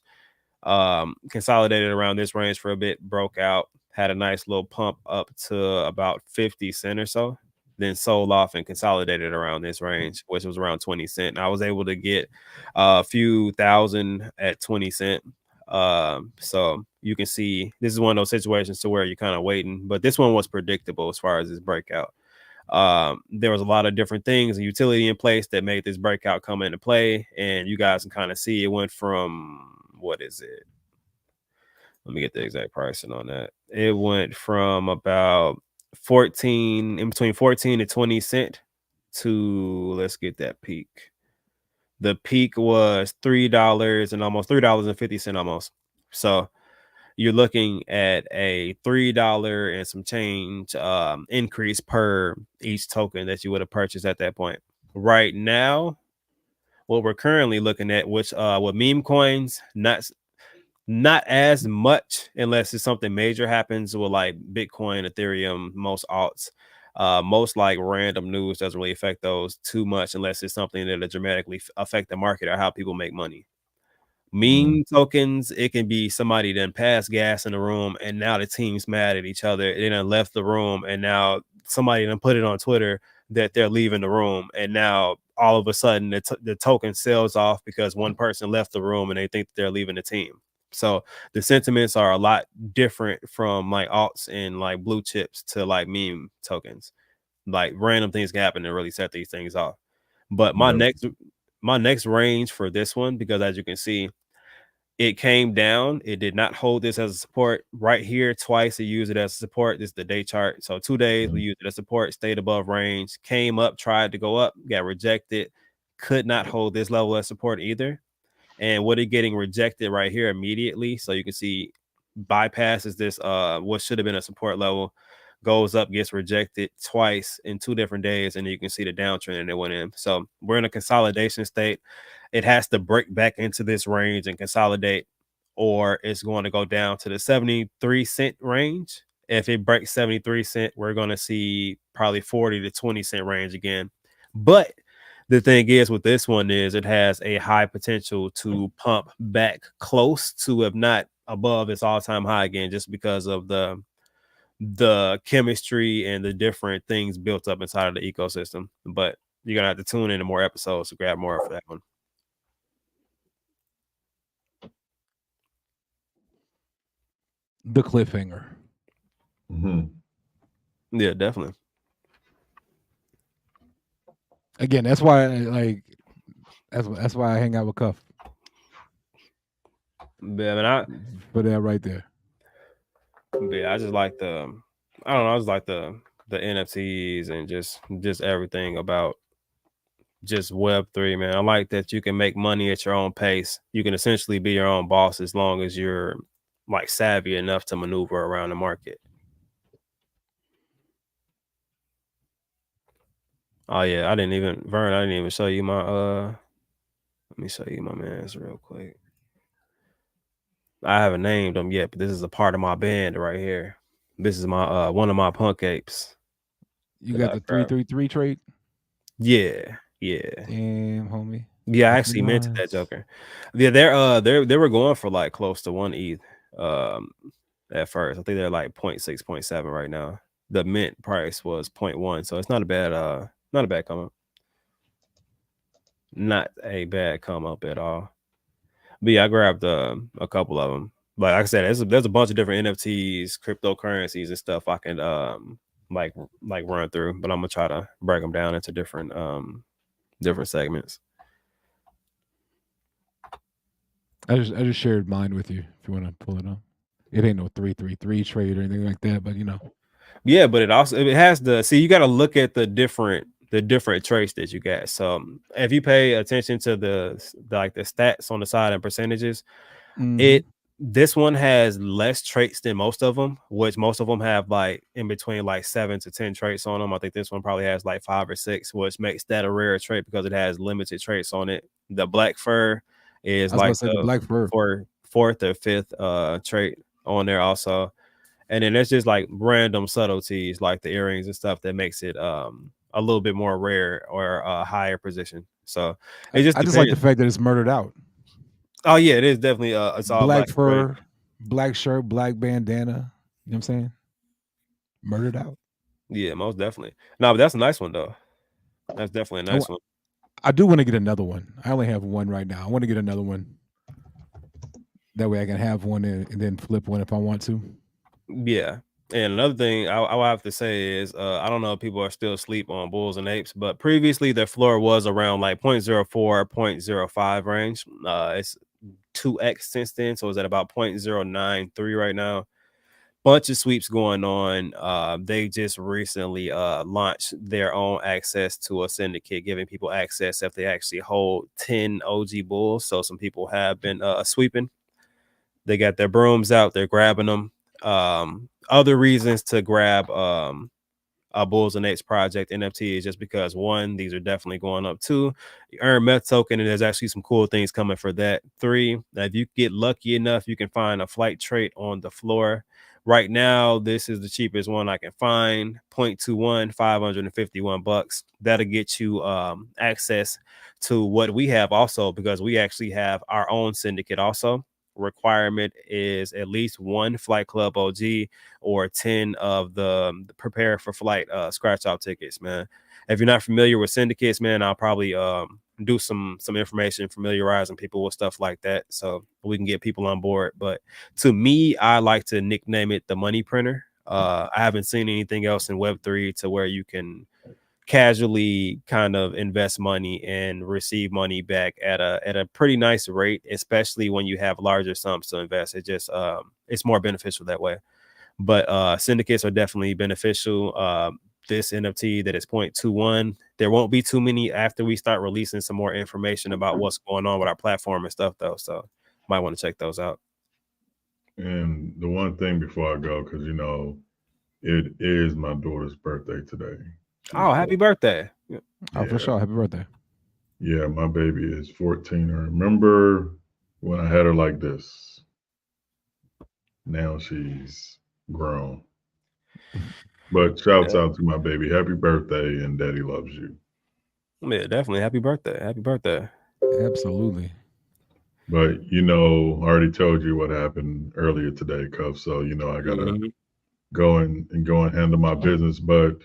Consolidated around this range for a bit, broke out, had a nice little pump up to about 50 cents or so, then sold off and consolidated around this range, which was around 20 cents. And I was able to get a few thousand at 20 cents. So you can see this is one of those situations to where you're kind of waiting, but this one was predictable as far as this breakout. There was a lot of different things and utility in place that made this breakout come into play, and you guys can kind of see it went from, what is it? Let me get the exact pricing on that. It went from about 14, in between 14 and 20 cents to, let's get that peak. The peak was $3 and almost $3.50 almost. So you're looking at a $3 and some change increase per each token that you would have purchased at that point. Right now, what we're currently looking at, which with meme coins, not as much unless it's something major happens with like Bitcoin, Ethereum, most alts. Most like random news doesn't really affect those too much unless it's something that'll dramatically affect the market or how people make money. Meme tokens, it can be somebody then passed gas in the room and now the team's mad at each other. They done left the room and now somebody done put it on Twitter that they're leaving the room, and now all of a sudden the token sells off because one person left the room and they think they're leaving the team. So the sentiments are a lot different from like alts and like blue chips to like meme tokens. Like random things can happen to really set these things off. But my next range for this one, because as you can see, it came down. It did not hold this as a support. Right here, twice it used it as a support. This is the day chart. So 2 days we used it as support, stayed above range, came up, tried to go up, got rejected, could not hold this level of support either. And what it getting rejected right here immediately. So you can see bypasses this what should have been a support level, goes up, gets rejected twice in 2 different days, and you can see the downtrend and it went in. So we're in a consolidation state. It has to break back into this range and consolidate, or it's going to go down to the 73 cent range. If it breaks 73 cent, we're going to see probably 40 to 20 cent range again. But the thing is with this one is it has a high potential to pump back close to, if not above its all-time high again, just because of the chemistry and the different things built up inside of the ecosystem. But you're gonna have to tune into more episodes to grab more for that one. The cliffhanger. Yeah, definitely. Again, that's why that's why I hang out with Cuff. Yeah, I put that right there. Yeah, I just like I just like the NFTs and just everything about just Web3, man. I like that you can make money at your own pace. You can essentially be your own boss as long as you're like savvy enough to maneuver around the market. Oh yeah, I didn't even show you my let me show you my man's real quick. I haven't named them yet, but this is a part of my band right here. This is my one of my punk apes. You got the 333 trait? Yeah. Damn, homie. Yeah, I actually minted that joker. Yeah, they were going for like close to 1 ETH at first. I think they're like 0.6, 0.7 right now. The mint price was 0.1, so it's not a bad come up. Not a bad come up at all. But yeah, I grabbed a couple of them. Like I said, there's a bunch of different NFTs, cryptocurrencies, and stuff I can like run through. But I'm gonna try to break them down into different segments. I just shared mine with you if you want to pull it up. It ain't no 333 trade or anything like that, but you know. Yeah, but it has you got to look at the different traits that you got. So if you pay attention to the stats on the side and percentages, this one has less traits than most of them, which most of them have like in between like 7 to 10 traits on them. I think this one probably has like 5 or 6, which makes that a rare trait because it has limited traits on it. The black fur is like the black fur for 4th or 5th trait on there also. And then there's just like random subtleties like the earrings and stuff that makes it a little bit more rare or a higher position. So I just like the fact that it's murdered out. Oh yeah, it is definitely it's all black fur, black shirt, black bandana. You know what I'm saying? Murdered out. Yeah, most definitely. No, but that's a nice one though. That's definitely a nice one. I do want to get another one. I only have one right now. I want to get another one. That way I can have one and then flip one if I want to. Yeah. And another thing I have to say is I don't know if people are still asleep on Bulls and Apes, but previously their floor was around like 0.04, 0.05 range. It's 2x since then, so it's at about 0.093 right now. Bunch of sweeps going on. They just recently launched their own access to a syndicate, giving people access if they actually hold 10 OG Bulls. So some people have been sweeping. They got their brooms out, they're grabbing them. Other reasons to grab a Bulls and Apes project NFT is just because 1, these are definitely going up. 2, you earn meth token, and there's actually some cool things coming for that. 3, if you get lucky enough, you can find a flight trait on the floor. Right now, this is the cheapest one I can find. 0.21, $551. That'll get you access to what we have also, because we actually have our own syndicate also. Requirement is at least 1 Flight Club OG or 10 of the Prepare for Flight scratch off tickets, man. If you're not familiar with syndicates, man, I'll probably do some information familiarizing people with stuff like that so we can get people on board. But to me, I like to nickname it the money printer. I haven't seen anything else in Web3 to where you can casually kind of invest money and receive money back at a pretty nice rate, especially when you have larger sums to invest. It just it's more beneficial that way. But syndicates are definitely beneficial. This NFT that is 0.21, there won't be too many after we start releasing some more information about what's going on with our platform and stuff though, so might want to check those out. And the one thing before I go, because you know it is my daughter's birthday today. Oh, happy birthday. Oh, for sure. Happy birthday. Yeah, my baby is 14. I remember when I had her like this. Now she's grown. But shouts out to my baby. Happy birthday, and daddy loves you. Yeah, definitely. Happy birthday. Happy birthday. Absolutely. But you know, I already told you what happened earlier today, Cuff. So you know, I gotta go and handle my business. But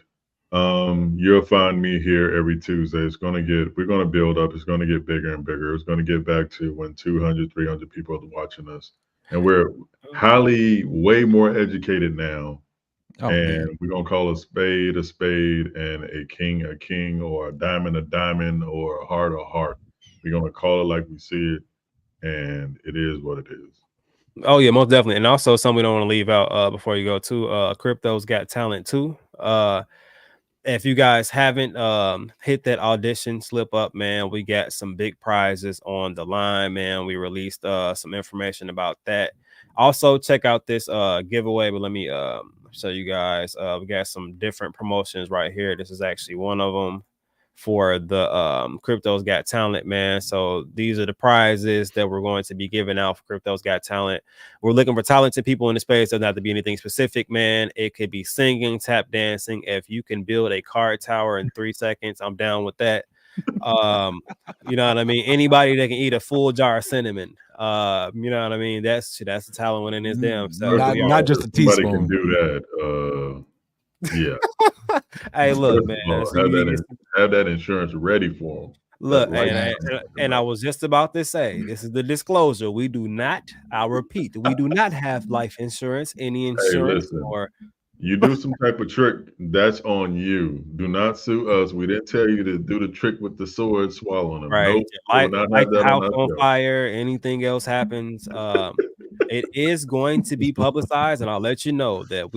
you'll find me here every Tuesday. We're gonna build up. It's gonna get bigger and bigger. It's gonna get back to when 200, 300 people are watching us, and we're way more educated now. And we're gonna call a spade, and a king, or a diamond, or a heart. We're gonna call it like we see it, and it is what it is. Oh yeah, most definitely. And also something we don't want to leave out before you go to Crypto's Got Talent too. If you guys haven't hit that audition slip up, man, we got some big prizes on the line, man. We released some information about that. Also, check out this giveaway, but let me show you guys. We got some different promotions right here. This is actually one of them for the Crypto's Got Talent, man. So these are the prizes that we're going to be giving out for Crypto's Got Talent. We're looking for talented people in the space. Doesn't have to be anything specific, man. It could be singing, tap dancing. If you can build a card tower in 3 seconds, I'm down with that. You know what I mean? Anybody that can eat a full jar of cinnamon. You know what I mean? That's the talent within this damn self. Not just a teaspoon. Somebody can do that. Yeah. Hey, look, man. Have that insurance ready for them. Look, and I was just about to say, this is the disclosure. We do not, I'll repeat, we do not have life insurance, any insurance, or you do some type of trick, that's on you. Do not sue us. We didn't tell you to do the trick with the sword swallowing them. Right. Nope, like the house on fire, anything else happens. It is going to be publicized, and I'll let you know that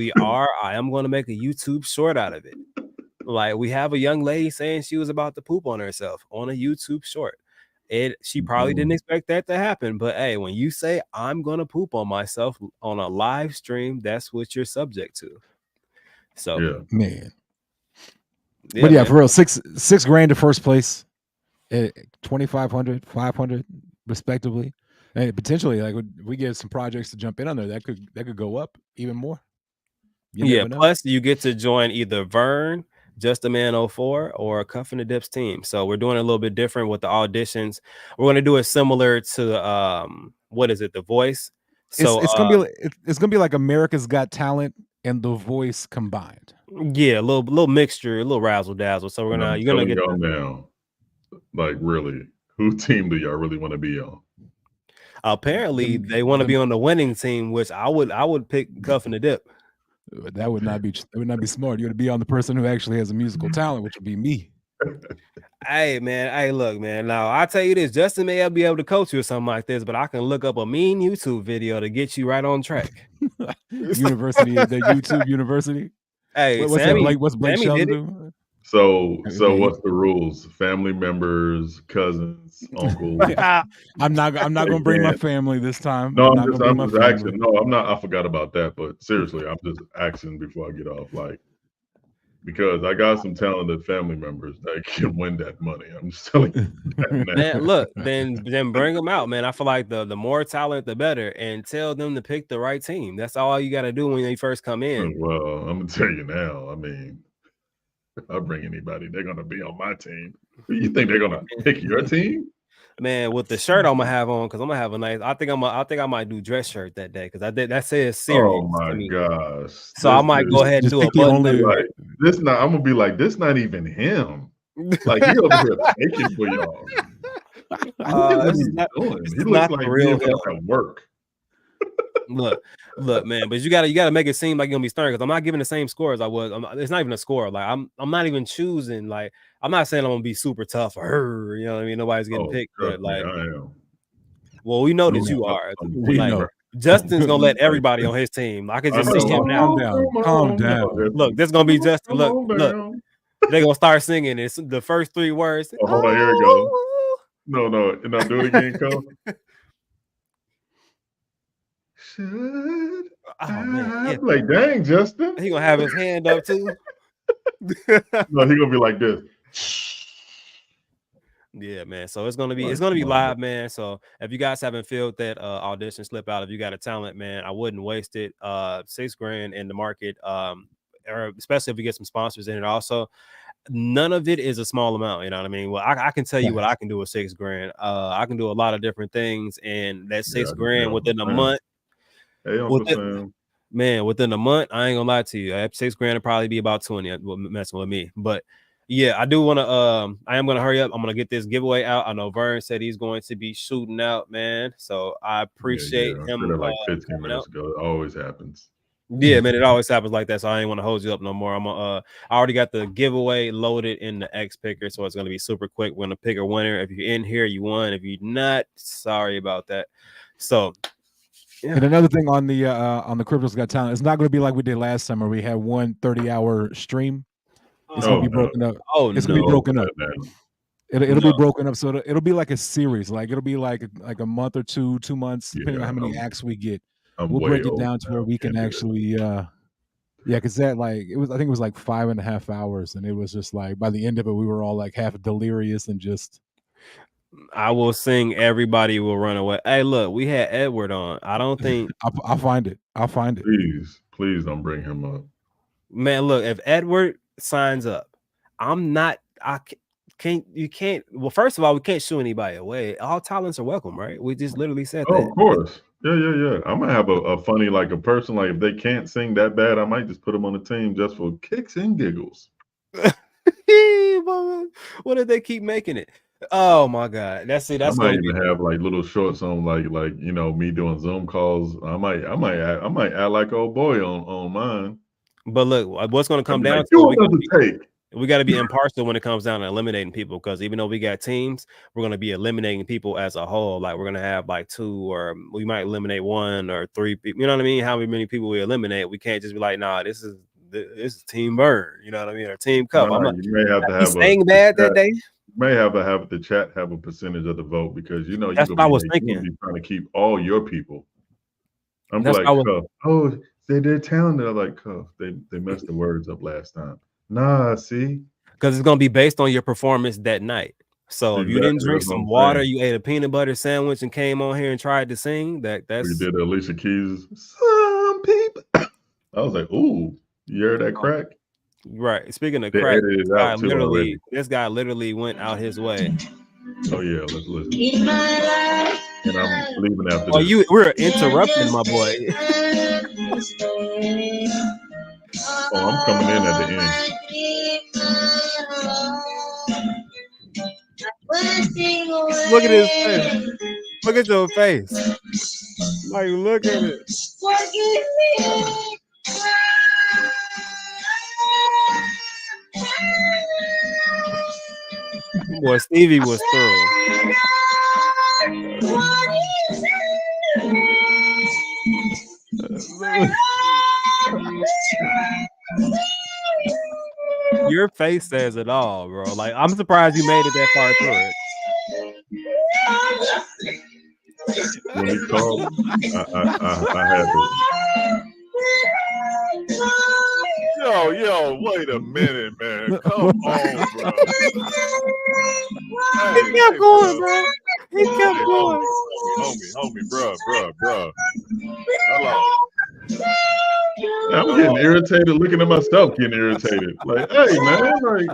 I am going to make a YouTube short out of it. Like, we have a young lady saying she was about to poop on herself on a YouTube short. She probably didn't expect that to happen, but hey, when you say I'm gonna poop on myself on a live stream, that's what you're subject to. So yeah, man. Yeah, but yeah, man. For real, six grand to first place, 2,500, 500 respectively, and potentially, like, we get some projects to jump in on there that could go up even more. Yeah, plus you get to join either Vern, Just a Man 04, or Cuffin the Dips team. So we're doing a little bit different with the auditions. We're going to do it similar to what is it, The Voice. So it's gonna be like America's Got Talent and The Voice combined. Yeah, a little mixture, a little razzle dazzle. So you're gonna get down. Like, really, whose team do y'all really want to be on? Apparently, they want to be on the winning team, which I would pick Cuffin the Dip. That would not be smart. You would be on the person who actually has a musical talent, which would be me. Hey, man. Hey, look, man. Now, I'll tell you this. Justin may be able to coach you or something like this, but I can look up a mean YouTube video to get you right on track. University, the YouTube University. Hey, what's Blake Shelton do? So what's the rules? Family members, cousins, uncles. I'm not gonna bring my family this time. No, I'm just asking. No, I'm not. I forgot about that. But seriously, I'm just asking before I get off. Like, because I got some talented family members that can win that money. I'm just telling you. Man, look, then bring them out, man. I feel like the more talent, the better, and tell them to pick the right team. That's all you got to do when they first come in. Well, I'm gonna tell you now. I mean, I'll bring anybody. They're gonna be on my team. You think they're gonna pick your team? Man, with the shirt I'm gonna have on, because I'm gonna have a nice. I think I might do dress shirt that day, because that says serious. Oh my gosh! So I might go ahead and do a button. Like, this not. I'm gonna be like, this not even him. Like, he over here taking for y'all. He looks like real at work. Look, man, but you gotta make it seem like you're gonna be stern, because I'm not giving the same score as I was. It's not even a score. Like, I'm not even choosing. Like, I'm not saying I'm gonna be super tough for her. You know what I mean? Nobody's getting picked, but like, I am. Well, we know that you are. We know. Justin's gonna let everybody on his team. I can just see him now. Calm down. Look, this is gonna be Justin. Look. They're gonna start singing. It's the first 3 words. Oh, hold on, here we go. No, and I'll do it again, Cole. Should like, dang, Justin. He gonna have his hand up too. No, he gonna be like this. Yeah, man. So it's gonna be live, man. So if you guys haven't filled that audition slip out, if you got a talent, man, I wouldn't waste it. $6 grand in the market, or especially if we get some sponsors in it also. none of it is a small amount. You know what I mean? Well, I can tell you what I can do with $6,000. I can do a lot of different things, and that $6,000 within a month. Hey, Uncle Sam. Man, within a month, I ain't gonna lie to you. $6,000 would probably be about 20 messing with me. But yeah, I do want to I am gonna hurry up. I'm gonna get this giveaway out. I know Vern said he's going to be shooting out, man. So I appreciate him. Like 15 minutes ago. It always happens. Yeah, man, it always happens like that. So I ain't want to hold you up no more. I already got the giveaway loaded in the X picker, so it's gonna be super quick. We're gonna pick a winner. If you're in here, you won. If you're not, sorry about that. So yeah. And another thing on the Cryptos Got Talent, it's not going to be like we did last summer. We had one 30-hour stream. It's going to be broken up. It's going to be broken up. It'll be broken up. So it'll be like a series. Like it'll be like a month or 2 months, depending on how many acts we get. We'll break it down to where we can actually, because that I think it was like 5.5 hours, and it was just like by the end of it, we were all like half delirious and just. I will sing Everybody Will Run Away. Hey, look, we had Edward on. I don't think I'll find it. Please don't bring him up. Man, look, if Edward signs up, you can't. Well, first of all, we can't shoo anybody away. All talents are welcome, right? We just literally said that. Of course. Yeah. I might have a funny, like a person, like if they can't sing that bad, I might just put them on the team just for kicks and giggles. What if they keep making it? Oh my God! That's I might even have like little shorts on, like me doing Zoom calls. I might act like old boy on mine. But look, what's going to come down to we got to be impartial when it comes down to eliminating people, because even though we got teams, we're going to be eliminating people as a whole. Like we're going to have like 2, or we might eliminate 1 or 3 people. You know what I mean? How many people we eliminate? We can't just be like, nah, this is Team Burn. You know what I mean? Or Team Cup. You may have to have saying bad that day. May have the chat have a percentage of the vote, because that's what I was thinking. Be trying to keep all your people. I'm like, Cuff. They're talented. I'm like, Cuff. They messed the words up last time. Nah, see, because it's gonna be based on your performance that night. So if you didn't drink some water, you ate a peanut butter sandwich and came on here and tried to sing, that's we did Alicia Keys. Some people. I was like, ooh, you heard that crack? Right. Speaking of crack, this guy literally went out his way. Oh yeah, let's listen. And I'm leaving after this. We're interrupting, my boy. I'm coming in at the end. Look at his face. Look at your face. Like, look at it. Boy, Stevie was thorough. Your face says it all, bro. Like, I'm surprised you made it that far through it. When he called, I had to. Yo, wait a minute, man. Come on, bro. He kept going, bro. He kept going. Homie, bro. Hello. I'm getting irritated looking at myself, getting irritated. Like, hey, man, like,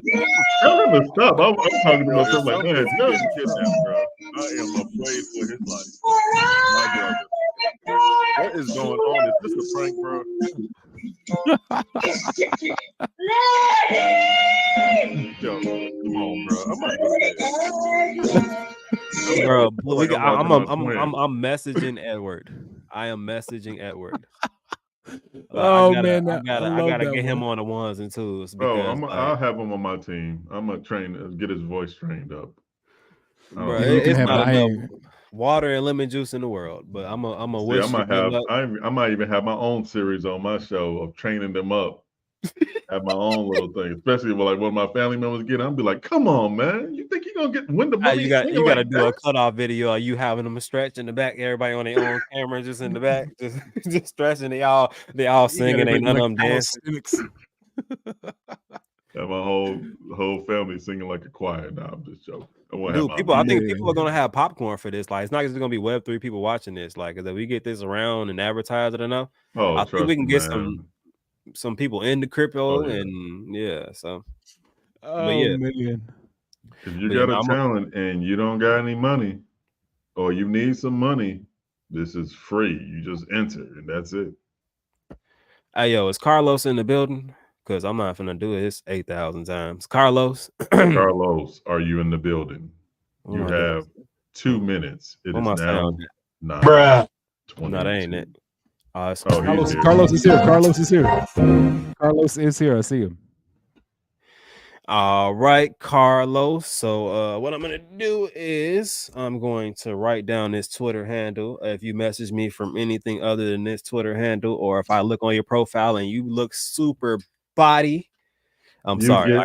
I never stop. I'm talking to myself like, man, no, you kidnapped, bro. I am afraid for his life. My brother. What is going on? Is this a prank, bro? Yo, come on, bro. I'm not bro, I'm messaging Edward. I am messaging Edward. I gotta get him on the 1s and 2s. Because, I'll have him on my team. I'm gonna get his voice trained up. Bro, it's not enough water and lemon juice in the world, but I'm a wish. I might even have my own series on my show of training them up. Have my own little thing, especially when my family members get. I'll be like, "Come on, man! You think you're gonna win the money?" You got to do a cutoff video of you having them stretch in the back. Everybody on their own camera, just in the back, just stretching. They all singing. Ain't none of them dancing. Have my whole family singing like a choir. Nah, I'm just joking. Dude, I think people are gonna have popcorn for this. Like, it's not just gonna be Web3 people watching this. Like, if we get this around and advertise it enough, I think we can get some people into crypto, and so Oh yeah. man. If you got a talent and you don't got any money, or you need some money, this is free. You just enter, and that's it. Hey, yo, is Carlos in the building? Because I'm not finna do this 8,000 times. Carlos. Carlos, are you in the building? You have 2 minutes. It is now 9. Bruh. No, that ain't it. Carlos is here. Carlos is here. Carlos is here. I see him. All right, Carlos. So what I'm gonna do is I'm going to write down this Twitter handle. If you message me from anything other than this Twitter handle, or if I look on your profile and you look super body, I'm sorry.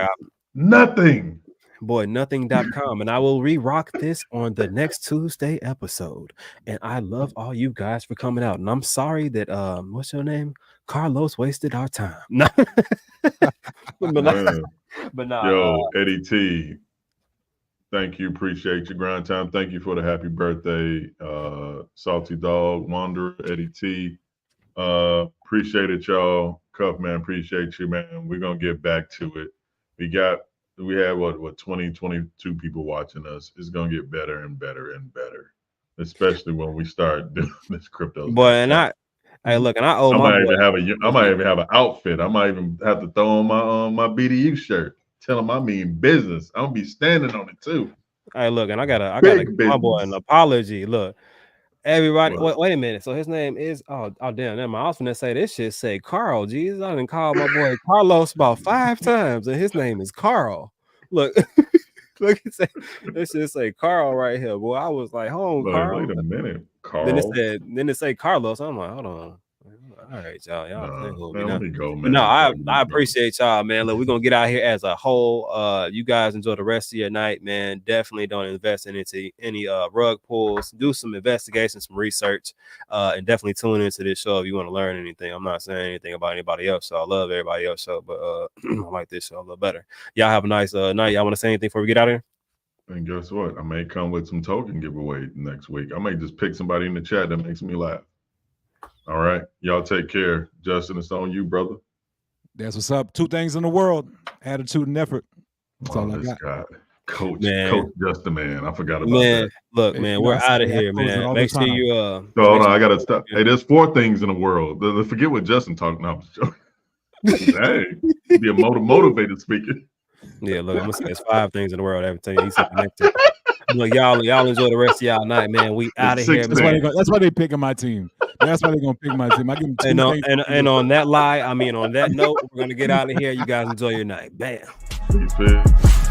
Nothing. Boy, nothing.com. And I will re-rock this on the next Tuesday episode. And I love all you guys for coming out. And I'm sorry that what's your name? Carlos wasted our time. No. But nah, yo, Eddie T, thank you. Appreciate your grind time. Thank you for the happy birthday, Salty Dog, Wanderer, Eddie T. Appreciate it, y'all. Cuff man, appreciate you, man. We're gonna get back to it. We have what 20, 22 people watching us. It's gonna get better and better and better, especially when we start doing this crypto. Boy, and I look, and I owe I might even have an outfit. I might even have to throw on my BDU shirt. Tell them I mean business. I'm gonna be standing on it too. Hey, look, and I gotta give my boy an apology. Look, everybody, wait a minute. So his name is damn. I was gonna say this shit say Carl. Jesus, I didn't call my boy Carlos about 5 times, and his name is Carl. Look. Look, this shit say Carl right here, boy. I was like, hold on, Carl. Wait a minute, Carl. Then it say Carlos. I'm like, hold on. All right, y'all. Let me go, man. No, I appreciate y'all, man. Look, we're gonna get out here as a whole. You guys enjoy the rest of your night, man. Definitely don't invest into any rug pulls. Do some investigation, some research, and definitely tune into this show if you want to learn anything. I'm not saying anything about anybody else, so I love everybody else show, but I like this show a little better. Y'all have a nice night. Y'all want to say anything before we get out of here? And guess what? I may come with some token giveaway next week. I may just pick somebody in the chat that makes me laugh. All right. Y'all take care. Justin, it's on you, brother. That's what's up. 2 things in the world: attitude and effort. That's all I got. Guy. Coach Justin, man. I forgot about that. Look, man, we're out of here, man. Make sure you hold on, I gotta stop. Hey, there's 4 things in the world. Forget what Justin talking about. Hey, be a motivated speaker. Yeah, look, I'm gonna say it's 5 things in the world every time he's connected. Look, y'all enjoy the rest of y'all night, man. We out of here. That's why they picking my team. That's why they're gonna pick my team. I give them 2 and on that note, we're gonna get out of here. You guys enjoy your night. Bam. Peace.